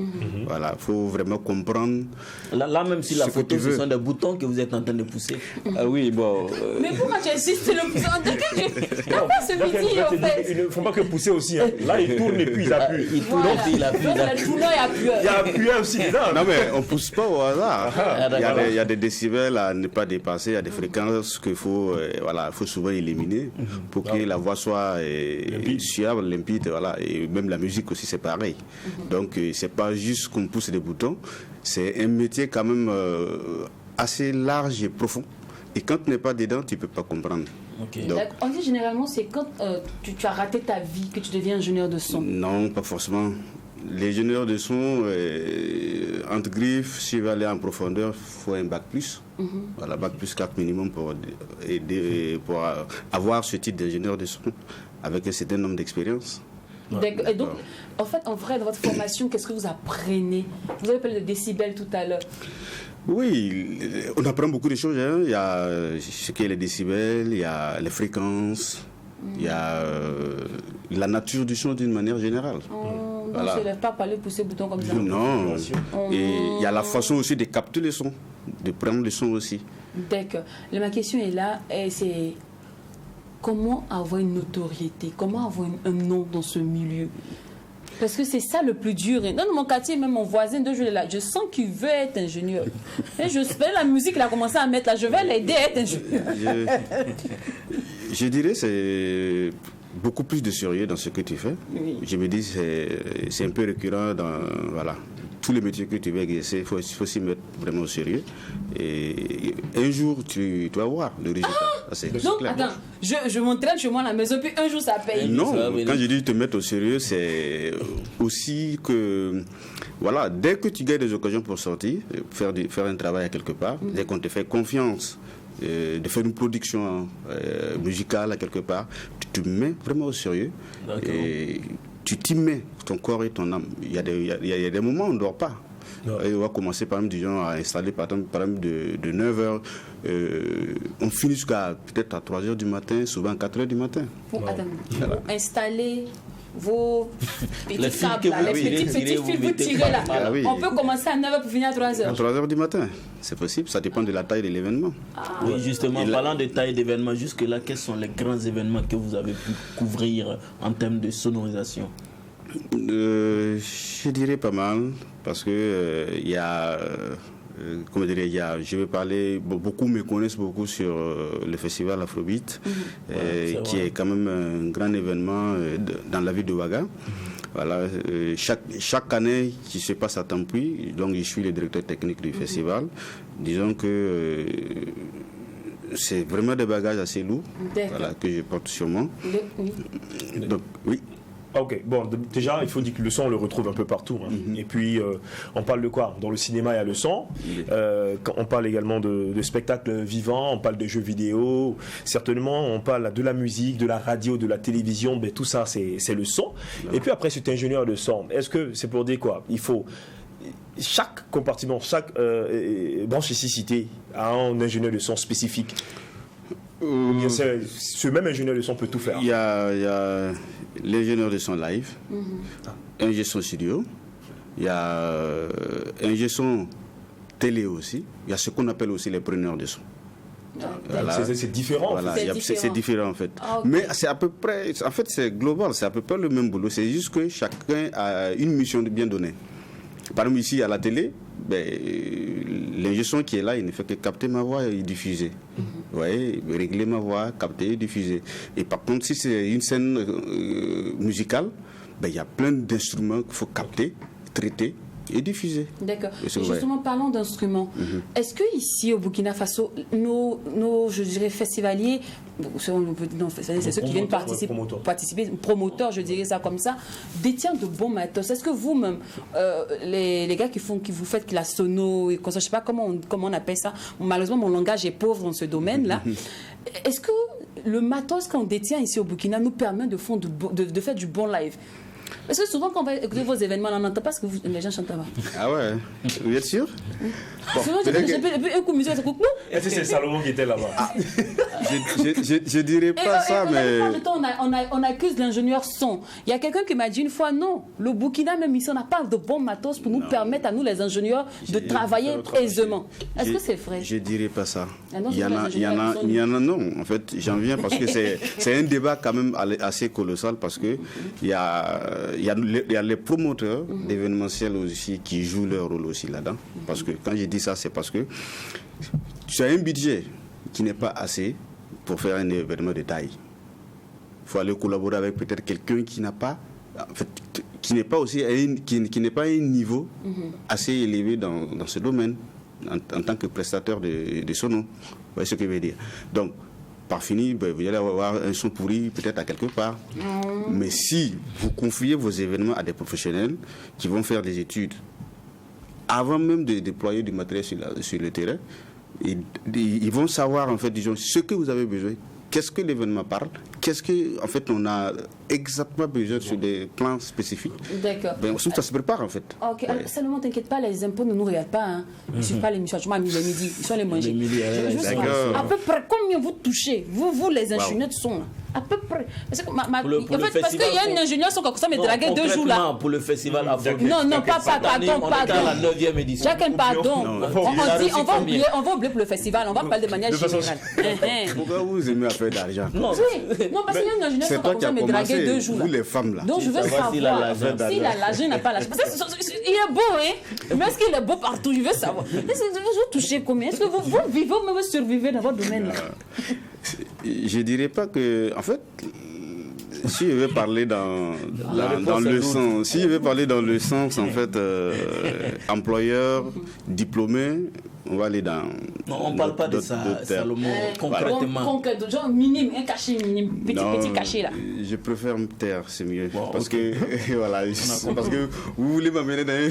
Voilà, il faut vraiment comprendre. Là même si la photo, ce sont des boutons que vous êtes en train de pousser. Ah oui, bon. Mais pourquoi tu insistes sur le pousseur? Ce midi, en fait. Il ne faut pas que pousser aussi. Hein. Là, il tourne et puis il appuie. Il tourne et puis il appuie. Il y a appuyé aussi dedans. Non, mais on ne pousse pas au hasard. Il y a des décibels à ne pas dépasser, il y a des fréquences qu'il faut, faut souvent éliminer pour que la voix soit suave, limpide, voilà. Et même la musique aussi, c'est pareil. Donc, c'est pas juste qu'on pousse des boutons, c'est un métier quand même assez large et profond. Et quand tu n'es pas dedans, tu ne peux pas comprendre. Donc, on dit généralement, c'est quand tu as raté ta vie que tu deviens ingénieur de son. Non, pas forcément. L'ingénieur de son, entre griffes, s'il veut aller en profondeur, il faut un bac plus. Voilà, bac plus 4 minimum pour avoir ce type d'ingénieur de son avec un certain nombre d'expériences. Et donc, en fait, en vrai, dans votre formation, qu'est-ce que vous apprenez? Vous avez parlé de décibels tout à l'heure. Oui, on apprend beaucoup de choses. Hein. Il y a ce qu'est les décibels, il y a les fréquences, il y a la nature du son d'une manière générale. Voilà. Donc, je ne lève pas parler pour ces boutons comme ça. Non. Et il y a la façon aussi de capter le son, de prendre le son aussi. D'accord. Ma question est là, c'est comment avoir une notoriété, comment avoir un nom dans ce milieu? Parce que c'est ça le plus dur. Et dans mon quartier, même mon voisin, je sens qu'il veut être ingénieur. Et je fais la musique qu'il a commencé à mettre là, je vais l'aider à être ingénieur. Je dirais c'est beaucoup plus de sérieux dans ce que tu fais. Oui. Je me dis c'est un peu récurrent dans tous les métiers que tu veux exercer, il faut s'y mettre vraiment au sérieux. Et un jour, tu vas voir le résultat. Donc, clair. Attends, je m'entraîne chez moi à la maison, puis un jour, ça paye. Non, quand je dis te mettre au sérieux, c'est aussi que, voilà, dès que tu gagnes des occasions pour sortir, faire un travail à quelque part, dès qu'on te fait confiance, de faire une production musicale à quelque part, tu te mets vraiment au sérieux. Et tu t'y mets, ton corps et ton âme. Il y a des moments où on ne dort pas. Et on va commencer par exemple, disons, à installer par exemple de 9h, on finit jusqu'à peut-être à 3h du matin, souvent à 4h du matin. Pour installer vos petits câbles, les petits fils, vous tirez là. Ah, oui. On peut commencer à 9h pour finir à 3h. À 3h du matin, c'est possible, ça dépend de la taille de l'événement. Ah. Oui, justement, en parlant de taille d'événement, jusque-là, quels sont les grands événements que vous avez pu couvrir en termes de sonorisation? Je dirais pas mal, parce que il y a... comment dire, je vais parler, beaucoup me connaissent beaucoup sur le festival Afrobeat, qui est quand même un grand événement dans la ville de Ouaga. Voilà, chaque année qui se passe à Tampi, donc je suis le directeur technique du festival. Disons que c'est vraiment des bagages assez lourds, voilà, que je porte sur moi. Donc, oui. Ok, bon, déjà, il faut dire que le son, on le retrouve un peu partout. Hein. Et puis, on parle de quoi? Dans le cinéma, il y a le son. Quand on parle également de spectacles vivants, on parle de jeux vidéo. Certainement, on parle de la musique, de la radio, de la télévision. Mais tout ça, c'est le son. Et puis après, c'est ingénieur de son. Est-ce que c'est pour dire quoi? Il faut... Chaque compartiment, chaque branche ici citée a un ingénieur de son spécifique. Ce même ingénieur de son peut tout faire. Il y a l'ingénieur de son live, un son studio, il y a un son télé aussi, il y a ce qu'on appelle aussi les preneurs de son. Voilà. C'est différent. Voilà, c'est différent en fait. Ah, okay. Mais c'est à peu près, en fait c'est global, c'est à peu près le même boulot, c'est juste que chacun a une mission bien donnée. Par exemple ici à la télé, l'ingé son qui est là, il ne fait que capter ma voix et diffuser. Vous voyez, régler ma voix, capter et diffuser. Et par contre, si c'est une scène musicale, il y a plein d'instruments qu'il faut capter, traiter et diffuser. D'accord. Justement, parlons d'instruments. Est-ce que ici au Burkina Faso, nos je dirais, festivaliers, c'est ceux qui viennent participer, promoteurs, je dirais ça comme ça, détiennent de bons matos? Est-ce que vous-même, les gars qui vous faites la sono, et je ne sais pas comment on appelle ça, malheureusement mon langage est pauvre dans ce domaine-là, est-ce que le matos qu'on détient ici au Burkina nous permet de faire du bon live? Parce que souvent, quand on va écouter vos événements, on n'entend pas ce que les gens chantent là-bas. Ah ouais, vous êtes sûr? Souvent, un coup de musique, coucou. Est-ce que c'est Salomon qui était là-bas? Je dirais pas ça, mais... On accuse l'ingénieur son. Il y a quelqu'un qui m'a dit une fois, non, le Burkina, même ici, on n'a pas de bons matos pour nous permettre à nous, les ingénieurs, de travailler aisément. Est-ce que c'est vrai? Je dirais pas ça. Il y en a, non. En fait, j'en viens parce que c'est un débat quand même assez colossal parce que il y a les promoteurs d'événementiels aussi qui jouent leur rôle aussi là-dedans. Parce que quand je dis ça, c'est parce que tu as un budget qui n'est pas assez pour faire un événement de taille. Il faut aller collaborer avec peut-être quelqu'un qui n'a pas, en fait, qui n'est pas aussi qui n'est pas à un niveau assez élevé dans ce domaine en tant que prestataire de sono. Vous voyez ce que je veux dire? Donc, par fini, vous allez avoir un son pourri peut-être à quelque part. Mais si vous confiez vos événements à des professionnels qui vont faire des études avant même de déployer du matériel sur le terrain, ils vont savoir en fait, disons, ce que vous avez besoin, qu'est-ce que l'événement parle, qu'est-ce que en fait on a exactement besoin sur des plans spécifiques. D'accord. Ça se prépare en fait. Ok, ouais. Alors, seulement t'inquiète pas, les impôts ne nous regardent pas. Hein. Ils ne suivent pas l'émission. Je m'en mis le midi, ils sont les manger. À peu près combien vous touchez, vous les ingénieurs de son, à peu près. Parce que parce qu'il y a un ingénieur son comme ça, mais dragué 2 jours là. Pour le festival Afrobeat. Non, pardon. On est à la 9e édition. Chacun pardon. On va oublier pour le festival. On va parler de manière générale. Pourquoi vous aimez faire d'argent? Non, Non, parce qu'il y a une ingénieure qui C'est toi qui a as me draguer commencé, 2 jours. Là. vous les femmes là. Donc je veux savoir s'il a l'âge, il n'a pas l'âge. Parce qu'il est beau, hein. Mais est-ce qu'il est beau partout? Je veux savoir. Est-ce que vous touchez combien? Est-ce que vous vivez ou même vous survivez dans votre domaine là? Je dirais pas que, en fait, si je vais parler dans le sens, en fait, employeur, diplômé, on va aller dans. Non, on ne parle pas de ça, Salomon, concrètement. Genre minime, un cachet minime, petit cachet là. Je préfère me taire, c'est mieux. Parce que, voilà, parce que vous voulez m'amener dans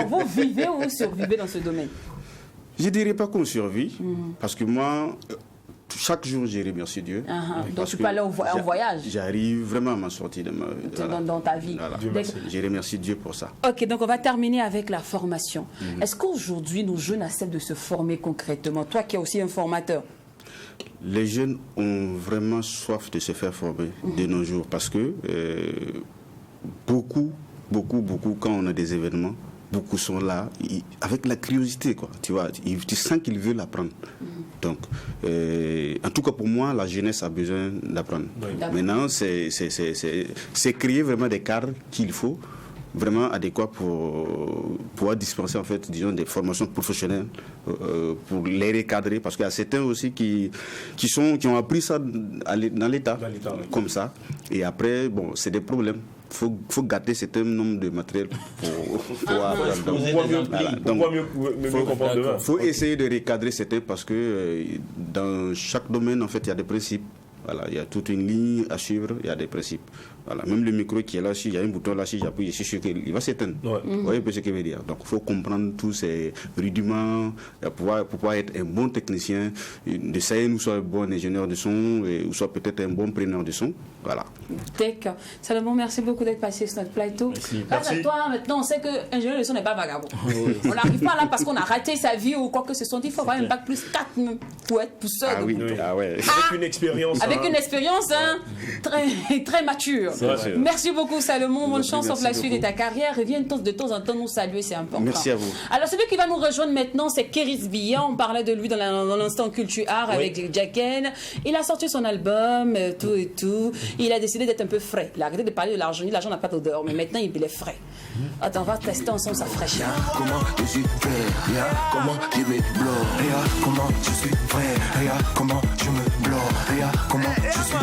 vous vivez ou vous survivez dans ce domaine? Je dirais pas qu'on survit, parce que moi, chaque jour, j'ai remercié Dieu. Donc tu peux aller en voyage? J'arrive vraiment à m'en sortir dans ta vie. Voilà. J'ai remercié Dieu pour ça. Ok, donc on va terminer avec la formation. Est-ce qu'aujourd'hui, nos jeunes acceptent de se former concrètement? Toi qui es aussi un formateur. Les jeunes ont vraiment soif de se faire former de nos jours parce que beaucoup, quand on a des événements, beaucoup sont là avec la curiosité, quoi. Tu vois, tu sens qu'ils veulent apprendre. Donc, en tout cas pour moi, la jeunesse a besoin d'apprendre. Maintenant, c'est créer vraiment des cadres qu'il faut, vraiment adéquats pour pouvoir dispenser en fait, disons, des formations professionnelles pour les recadrer, parce qu'il y a certains aussi qui ont appris ça dans l'État, comme ça, et après, bon, c'est des problèmes. Faut gâter certain nombre de matériel pour apprendre. Faut essayer de recadrer certains parce que dans chaque domaine, en fait, il y a des principes. Voilà, il y a toute une ligne à suivre, il y a des principes. Voilà, même le micro qui est là, s'il y a un bouton là, si j'appuie, je suis sûr qu'il va s'éteindre. Vous voyez un peu ce que je veux dire. Donc, il faut comprendre tous ces rudiments pour pouvoir être un bon technicien, d'essayer nous soit un bon ingénieur de son, ou soit peut-être un bon preneur de son. Voilà. D'accord. Salomon, merci beaucoup d'être passé sur notre plateau. Grâce à toi, maintenant, on sait que ingénieur de son n'est pas vagabond. On n'arrive pas là parce qu'on a raté sa vie ou quoi que ce soit. Il faut avoir un bac plus 4 pour être tout seul. Ah oui, ah ouais. Avec une expérience. Avec une expérience très mature. Merci beaucoup Salomon, bonne chance sur la suite de ta carrière. Reviens de temps en temps nous saluer, c'est important. Merci à vous. Alors celui qui va nous rejoindre maintenant, c'est Kéris Bia. On parlait de lui dans l'instant culture art avec Jacken. Il a sorti son album, tout et tout. Il a décidé d'être un peu frais. Il a arrêté de parler de l'argent. L'argent n'a pas d'odeur, mais maintenant il est frais. Attends, on va tester ensemble sa fraîcheur. Comment je suis frais, comment je me bloque, comment je suis frais, comment je me bloque, comment je suis frais,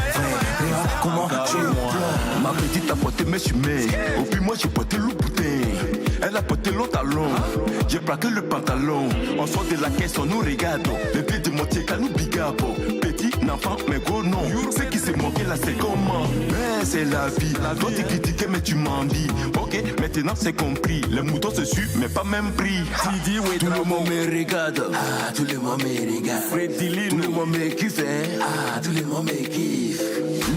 comment je me bloque. Ma petite a porté mes chemins, au puis moi j'ai porté le bouteille. Elle a porté l'autre talon, j'ai plaqué le pantalon. On sort de la caisse, on nous regarde. Les pieds de moitié, qu'à nous bigabo. Petit enfant, mais gros non. Ce qui s'est manqué là, c'est comment? Mais c'est la vie. Toi t'es critiqué, mais tu m'en dis. Ok, maintenant c'est compris. Les moutons se suivent, mais pas même prix. Tout le monde me regarde. Ah, tout le monde me regarde. Freddy, tout le monde me kiffe. Ah, tout le monde me kiffe.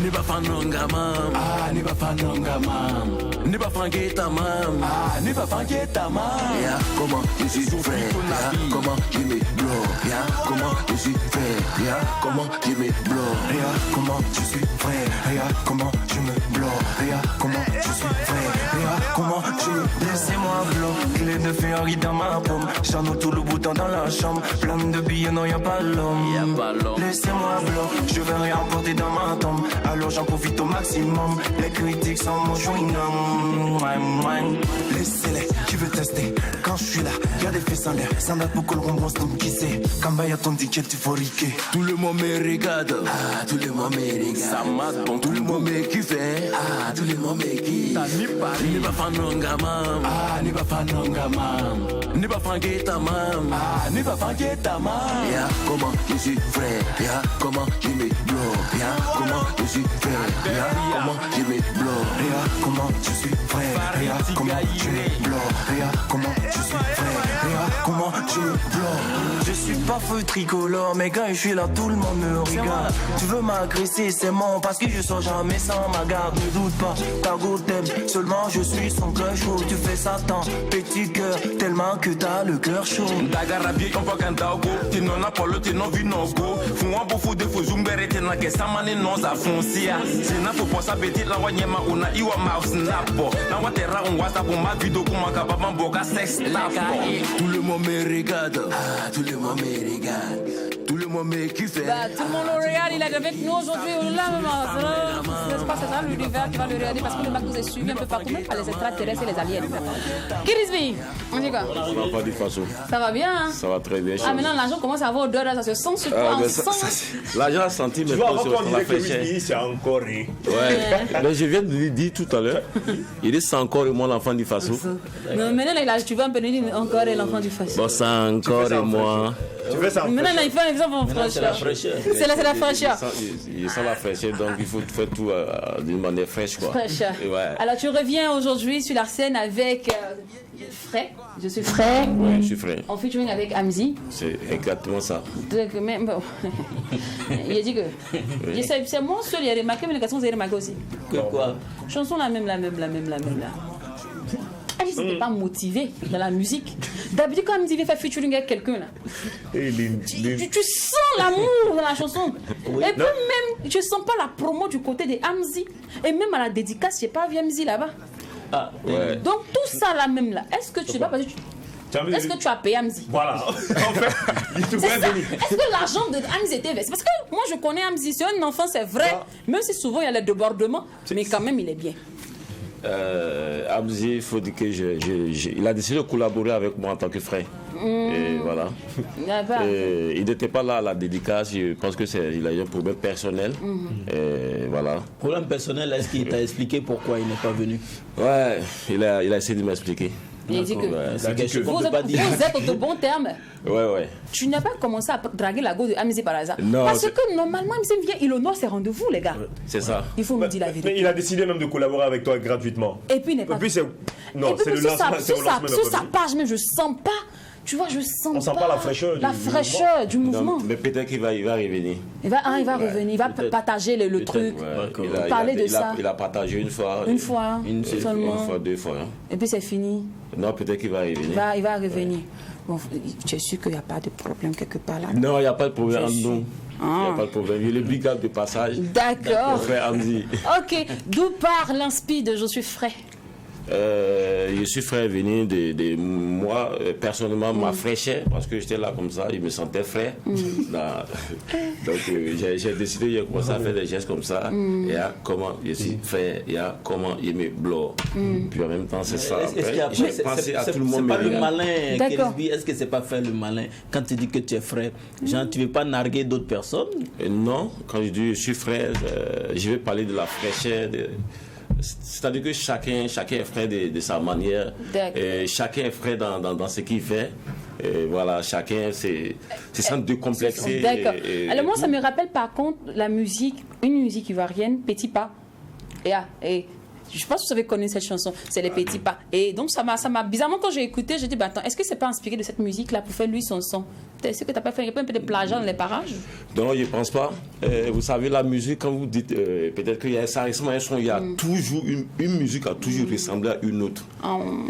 Ne pas faire nongama. Ah, ne pas faire nongama. Ne pas faire ta mam. Ah, ne pas faire ta mam. Comment je suis frais. Comment je me bloque. Comment je suis frais. Comment je me bloque. Comment je suis frais. Comment je me bloque. Comment je suis frais. Comment je me bloque. Laissez-moi bloc. Clé de féerie dans ma paume. J'en ai tout le bouton dans la chambre. Plein de billets, non y'a pas l'homme. Laissez-moi bloc. Je vais rien porter dans ma tombe. Alors j'en profite au maximum. Les critiques sont mon chewing-gum. Laissez-les, tu veux tester. Quand je suis là, y'a des fesses en l'air. Sans date pour que le ronron se qui sait. Quand y'a ton ticket, tu faut riquer. Tout le monde me regarde. Ah, tout le monde me regarde. Ça m'a bon, tout le monde me kiffe. Ah, tout le monde me kiffe. T'as mis pas, n'est pas fan nongama. Ah, n'est pas fan nongama. N'est pas fan ta mam. Ah, n'est pas fan ta mam. Comment je suis frais. Comment je me bloque. Comment je suis frais. Comment je me bloque. Comment je suis frais. Comment je me bloque. Comment je suis frais. Comment je me bloque. Je suis pas feu tricolore, mais quand je suis là, tout le monde me regarde. Tu veux m'agresser, c'est mon parce que je sors jamais sans ma garde. Ne doute pas, ta go t'aime. Seulement je suis son cœur chaud. Tu fais Satan, petit cœur, tellement que t'as le cœur chaud. Dagarabie, on va canter au go. T'es non Apollo, t'es non Vinogo. Fou un beau fou de fou, Zumbere, t'es non que ça manie non ça fonce. sia. Sina faut pas s'appétit la wanyema una iwa mouse napo. Na watera on WhatsApp pour ma vidéo comme un capable boga sex tapo. Tout le monde me regarde, tout le monde me regarde, tout le monde me kiffe. Bah, tout le monde le regarde, il est avec nous aujourd'hui. C'est pas ça l'univers qui va le regarder parce que le MAC est suivi un peu partout, même par les extraterrestres et les aliens. Kirisby, on dit quoi? Ça va pas du façon. Ça va bien, hein? Ça va très bien. Ah, maintenant l'argent commence à avoir odeur, ça se sent sur toi, on sent. L'argent a senti, mais avant qu'on disait que Whitney, c'est encore. Ouais. Mais je viens de lui dire tout à l'heure, il dit c'est encore et moi l'enfant du Faso. Non, maintenant là, tu vas un peu dire encore et l'enfant du Faso. Bon, c'est encore et moi. Tu fais ça en maintenant là, il fait un exemple en fraîcheur. C'est la fraîcheur. C'est la fraîcheur. Il sent la fraîcheur, donc il faut faire tout d'une manière fraîche, quoi. Fraîcheur. Ouais. Alors tu reviens aujourd'hui sur la scène avec Fray. Je suis Fray. Ouais, je suis Fray. En featuring avec Amzi. C'est exactement ça. Donc, mais bon. Il a dit que. Oui. C'est moi seul, il a remarqué, mais les garçons, vous avez remarqué aussi. Que quoi? Chanson la même là. Alice n'était pas motivée dans la musique. D'habitude, quand Amzi veut faire featuring avec quelqu'un, là, tu sens l'amour dans la chanson. Oui. Et puis même, je ne sens pas la promo du côté de Amzi. Et même à la dédicace, je n'ai pas vu Amzi là-bas. Ah, ouais. Donc tout ça là même là, est-ce que tu sais pas parce que est-ce que tu as payé Amzi? Voilà. En fait, est-ce que l'argent de Amzi était versé? Parce que moi je connais Amzi, c'est un enfant, c'est vrai. Même si souvent il y a les débordements, mais quand même il est bien. Amzi, il faut dire que il a décidé de collaborer avec moi en tant que frère. Et voilà. Il n'était pas là à la dédicace. Je pense que il a eu un problème personnel. Et voilà. Problème personnel, est-ce qu'il t'a expliqué pourquoi il n'est pas venu? Ouais, il a essayé de m'expliquer. Il dit que vous êtes au bon terme. Ouais. Tu n'as pas commencé à draguer la go de Amzi par hasard. Non, parce que normalement, Amzi vient, il honore ses rendez-vous, les gars. C'est ça. Il faut nous dire la vérité. Mais il a décidé même de collaborer avec toi gratuitement. Et puis il n'est pas. Et puis c'est. Non, c'est le lancement. Sur sa page, mais je sens pas. Tu vois, je sens. On sent pas la fraîcheur. Du mouvement. Non, mais peut-être qu'il va revenir. Il va revenir. Il va partager le truc. Ouais. Parler de ça. Il a partagé une fois. Une fois. Seulement. Une fois, 2 fois. Et puis c'est fini. Non, peut-être qu'il va revenir. Il va revenir. Bon, tu es sûr qu'il n'y a pas de problème quelque part là? Non, il n'y a pas de problème. Non. Il n'y a pas de problème. Il est brigade de passage. D'accord. Frère Amzi. Ok. D'où part l'inspi de Je suis frais? Je suis frais venu de moi, personnellement, ma fraîcheur, parce que j'étais là comme ça, je me sentais frais. Donc j'ai décidé, j'ai commencé à faire des gestes comme ça. Il y a comment je suis frais, il y a comment il me bloque. Puis en même temps, c'est ça. J'ai pensé à tout le monde. C'est pas le malin, Kirisby. Est-ce que c'est pas faire le malin quand tu dis que tu es frais? Genre, tu veux pas narguer d'autres personnes? Non, quand je dis je suis frais, je vais parler de la fraîcheur. C'est-à-dire que chacun est frère de sa manière, et chacun est frère dans ce qu'il fait. Et voilà, chacun se sent décomplexé. D'accord. Alors moi, ça me rappelle par contre la musique, une musique ivoirienne, Petit Pas. Et je pense que vous avez connu cette chanson, c'est les Petits Pas. Et donc ça m'a bizarrement quand j'ai écouté, j'ai dit bah attends, est-ce que c'est pas inspiré de cette musique là pour faire lui son son? Est-ce que tu n'as pas fait un peu de plagiat dans les parages? Non, je ne pense pas. Vous savez, la musique, quand vous dites, peut-être qu'il y a ça récemment un son, il y a toujours une musique a toujours ressemblé à une autre.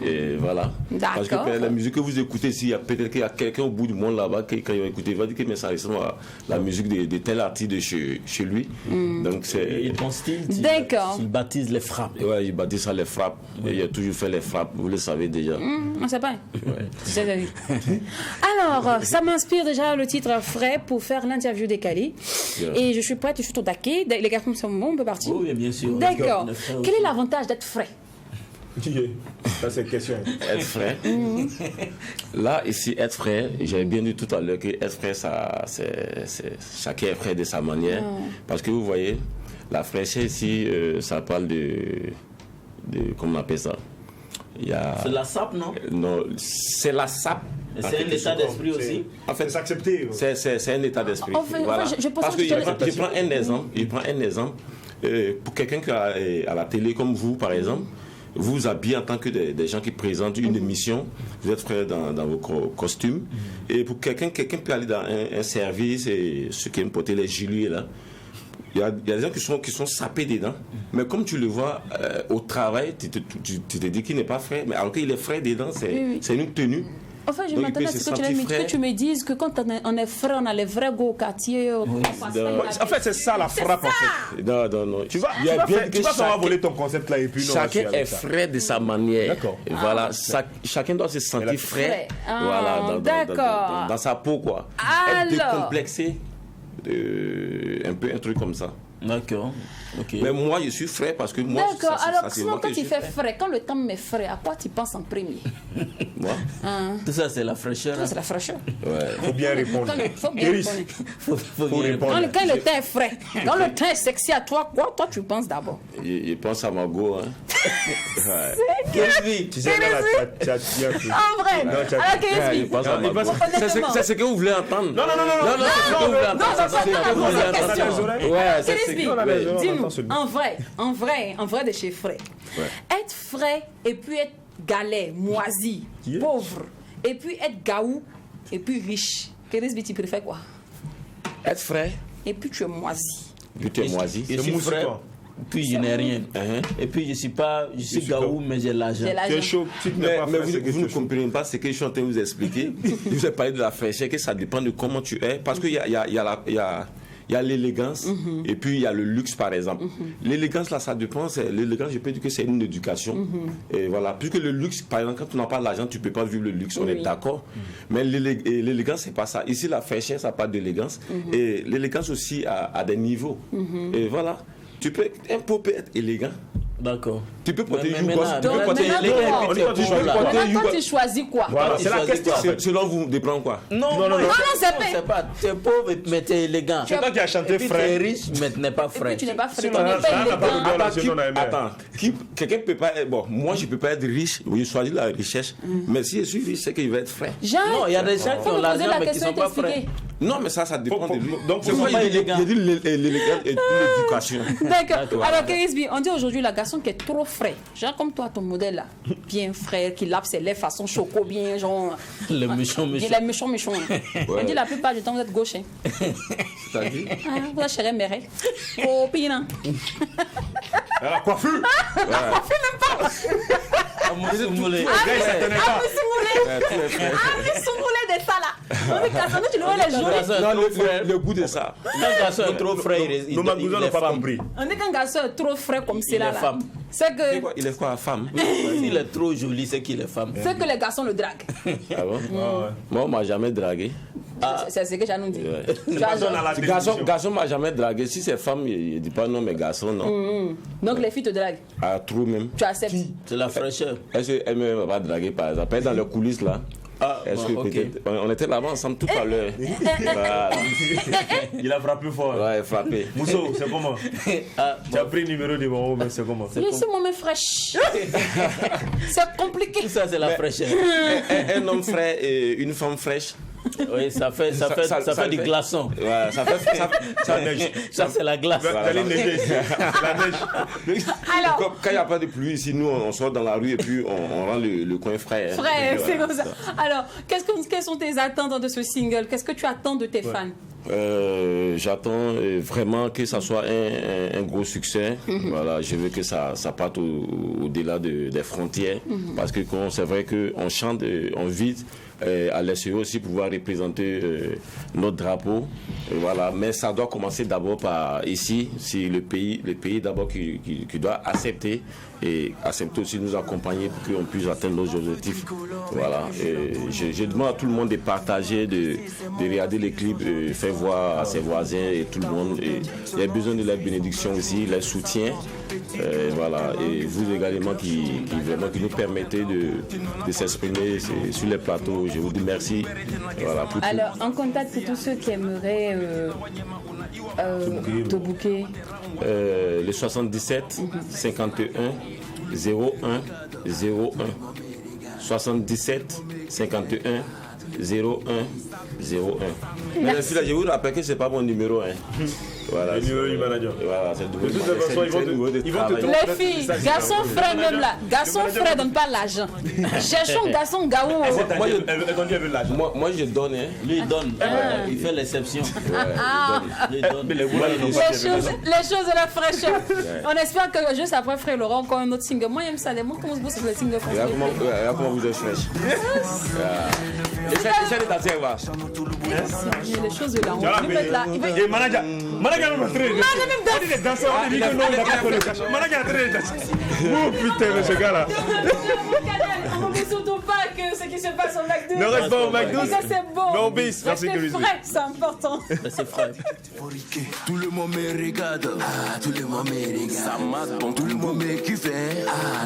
Et voilà. Parce que la musique que vous écoutez ici, peut-être qu'il y a quelqu'un au bout du monde là-bas qui, quand il va écouter, il va dire que mais ça ressemble à la musique de tel artiste de chez lui. Donc c'est. Et ton style, il baptise les frappes. Ouais, il baptise ça les frappes. Et il a toujours fait les frappes, vous le savez déjà. On ne sait pas. Alors, ça m'inspire déjà le titre frais pour faire l'interview décalée. Et je suis prête, je suis au taquet. Les garçons sont bons, on peut partir. Oui, bien sûr. D'accord. Quel est l'avantage d'être frais? Ça, c'est une question. Être frais. Là, ici, être frais, j'avais bien dit tout à l'heure que être frais, chacun est frais de sa manière. Parce que vous voyez, la fraîcheur ici, ça parle de comment on appelle ça? C'est la sape, non? Non, c'est la sape. C'est un état d'esprit aussi. En fait, c'est accepté. C'est un état d'esprit. Voilà. Parce que je prends un exemple. Pour quelqu'un qui est à la télé comme vous, par exemple, vous vous habillez en tant que des gens qui présentent une émission, vous êtes frères dans vos costumes. Et pour quelqu'un peut aller dans un service, et ceux qui aiment porter les gilets là, il y a des gens qui sont sapés dedans, mais comme tu le vois au travail, tu te dis qu'il n'est pas frais, mais alors qu'il est frais dedans, c'est une tenue. Enfin, je Donc, il m'attendais à peut ce se que sentir frais. tu me dises que quand on est frais, on a les vrais go au quartier. En fait, c'est ça la frappe, en fait. Non, non, non. Tu vas savoir voler ton concept là et puis non, chacun là-dessus, est avec ça. frais de sa manière. D'accord. Et voilà, chacun doit se sentir frais. Voilà, d'accord. dans sa peau, quoi. Être décomplexé, un peu un truc comme ça. D'accord. Ok. Mais moi, je suis frais parce que moi, D'accord. ça, Alors, c'est sinon, moi quand que tu je fais suis frais, quand le temps m'est frais, à quoi tu penses en premier? Moi Tout ça, c'est la fraîcheur. Ça, c'est la fraîcheur. Ouais. Faut bien répondre. Faut bien répondre. Faut bien répondre. Quand le temps est frais, quand le temps est sexy à toi, quoi, toi, tu penses d'abord? Je pense à Margot. Hein. Kesvi. Tu sais, là, tu as En vrai. Non, tu as- Alors, Je Kesvi, pense à Margot. C'est ce que vous voulez entendre. Non, non, non, non, Non, c'est ce que vous voulez entendre. non, C'est ce que non, vous voulez non, non, entendre. non, Ouais, c'est ce Kesvi, que dis-nous, en vrai de chez frais. Être frais et puis être galet, moisi, pauvre, et puis être gaou, et puis riche. Kesvi, tu préfères quoi? Être frais, Et puis tu es moisi. puis tu es moisi. Je suis frais, puis je n'ai rien. Hein? Et puis je suis gaou, mais j'ai l'argent. J'ai Tu es l'argent. chaud. Si tu n'es Mais pas frais, c'est que vous tu ne es chaud. comprenez pas ce que je suis en train de vous expliquer. Je vous ai parlé de la fraîcheur, que ça dépend de comment tu es. Parce qu'il y a l'élégance et puis il y a le luxe, par exemple. L'élégance, là, ça dépend. L'élégance, je peux dire que c'est une éducation. Et voilà. Puisque le luxe, par exemple, quand tu n'as pas l'argent, tu ne peux pas vivre le luxe, on est d'accord. Mais l'élégance, c'est pas ça. Ici, la fraîcheur, ça n'a pas d'élégance. Et l'élégance aussi a des niveaux. Et voilà. Un pot peut être élégant. D'accord. Tu peux porter Mais Yougos. maintenant, Tu peux porter maintenant, Yougos. comment On dit quand tu choisis Maintenant, porter toi, Yougos. tu choisis quoi? Voilà, c'est la question. en fait. Selon vous, de prendre quoi? Non, non, c'est pas. Tu es pauvre, mais tu es élégant. C'est toi qui as chanté Et puis tu frais. es riche, mais tu n'es pas Et puis frais. tu n'es pas frais, Sinon, tu n'es ça pas n'a pas de élégant. bien. Là, sinon, on a aimé. Attends, quelqu'un peut pas être, bon, moi je peux pas être riche, oui, je choisis la richesse, mais si je suis riche, c'est qu'il va être frais. Jean, Non, il y a des gens qui faut ont me poser l'argent, la mais qui question sont et pas frais. t'expliquer. Non, mais ça dépend de lui. Donc, C'est faut moi, pas il élégant. dit l'élégance et l'éducation. D'accord. Alors, Kérisby, on dit aujourd'hui la garçon qui est trop frais. Genre comme toi, ton modèle là, bien frais, qui lave ses lèvres façon choco, bien genre. Le méchant, Il méchant. est méchant. On dit la plupart du temps, vous êtes gauche. Hein. C'est-à-dire Vous êtes chérie mère. Oh, pina. La coiffure. Ah, mon soumoulé. Ah, mais soumoulé de ça là. On dit garçon, tu le vois les journées. Non, le goût de ça. Un garçon est trop frais, il Nos magousins est n'ont pas femme. compris. On dit qu'un garçon est trop frais comme c'est Il là. est femme. C'est que, Il est quoi, femme? S'il est trop joli, c'est qu'il est femme. c'est que les garçons le draguent. Ah bon? Moi, on m'a jamais dragué. C'est ce que j'ai nous dit. Garçon m'a jamais dragué. Si c'est femme, il dit pas non, mais garçon, non. Donc les filles te draguent. Ah, trop même. Tu acceptes. C'est la fraîcheur. Est-ce qu'elle ne m'a pas dragué, par exemple? Elle est dans les coulisses, là. Ah, Est-ce bon, que ok. peut-être. On était là-bas ensemble tout à l'heure. Voilà. Il a frappé fort. Ouais, frappé. Mousso, c'est comment? Ah, Tu as pris le numéro de mon mais c'est comment? Laissez-moi me fraîche. C'est compliqué. tout ça, c'est la fraîcheur. Un homme frais et une femme fraîche. Oui, ça fait du glaçon. Ouais, ça neige. Ça, c'est la glace. La neige. Alors, Quand il n'y a pas de pluie ici, nous on sort dans la rue et puis on rend le coin frais. hein. frère, Et puis, c'est voilà. comme ça. Alors, quelles sont tes attentes de ce single? Qu'est-ce que tu attends de tes fans? J'attends vraiment que ça soit un gros succès. Voilà, je veux que ça parte au-delà des frontières. Parce que c'est vrai qu'on chante, on vit à l'SEO aussi pouvoir représenter notre drapeau. Et voilà. Mais ça doit commencer d'abord par ici, si le pays d'abord qui doit accepter et accepter aussi de nous accompagner pour qu'on puisse atteindre nos objectifs. Voilà. Et je demande à tout le monde de partager, de regarder les clips, faire voir à ses voisins et tout le monde. Et il y a besoin de la bénédiction aussi, le soutien. Voilà. Et vous également qui nous permettez de s'exprimer sur les plateaux. Je vous dis merci. Voilà, pour tout. Alors, en contact pour tous ceux qui aimeraient te booker. Le 77 51 01 01 77 51 Mais là, je vous rappelle que c'est pas mon numéro. Voilà, le numéro du manager. Voilà, c'est le numéro. De toute façon, ils vont te Les filles, garçon frère même là. Garçon frère donne pas l'argent. Cherchons garçon gaou. Moi, je donne. Lui, il donne. Il fait l'exception. Les choses de la fraîcheur. On espère que juste après frère, il aura encore un autre single. Moi, j'aime ça. Les mots comment se bosse sur le single français. Regarde comment vous êtes fraîche. Essaye de t'attirer, va. Les choses de là. On va mettre là. Manager même très. On dit les danseurs, on dit que non, on va pas faire le cash. Manager très. Oh putain, mais ce gars-là. On n'oublie surtout pas que ce qui se passe au McDo. Ne reste pas au McDo. Ça, c'est beau. Mais on bise, merci que c'est frais, c'est important. C'est frais. Tout le monde me regarde, tout le monde me regarde. Ça m'attend, tout le monde me kiffe,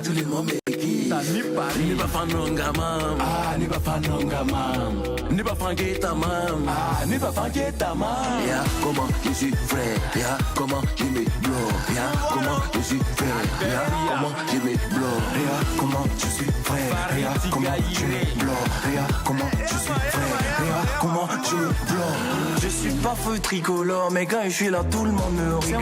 tout le monde me kiffe. Ni pas fanonga mam, ni pas fanonga mam. Ni pas fangueta mam, ni pas fangueta mam. Ya comment je suis frais, ya comment je me blow, ya comment je suis frais, ya comment je me blow, ya comment je suis frais, ya comment je me blow, ya comment je suis frais, ya comment je me blow. Je suis pas feu tricolore, mais quand je suis là, tout le monde me regarde.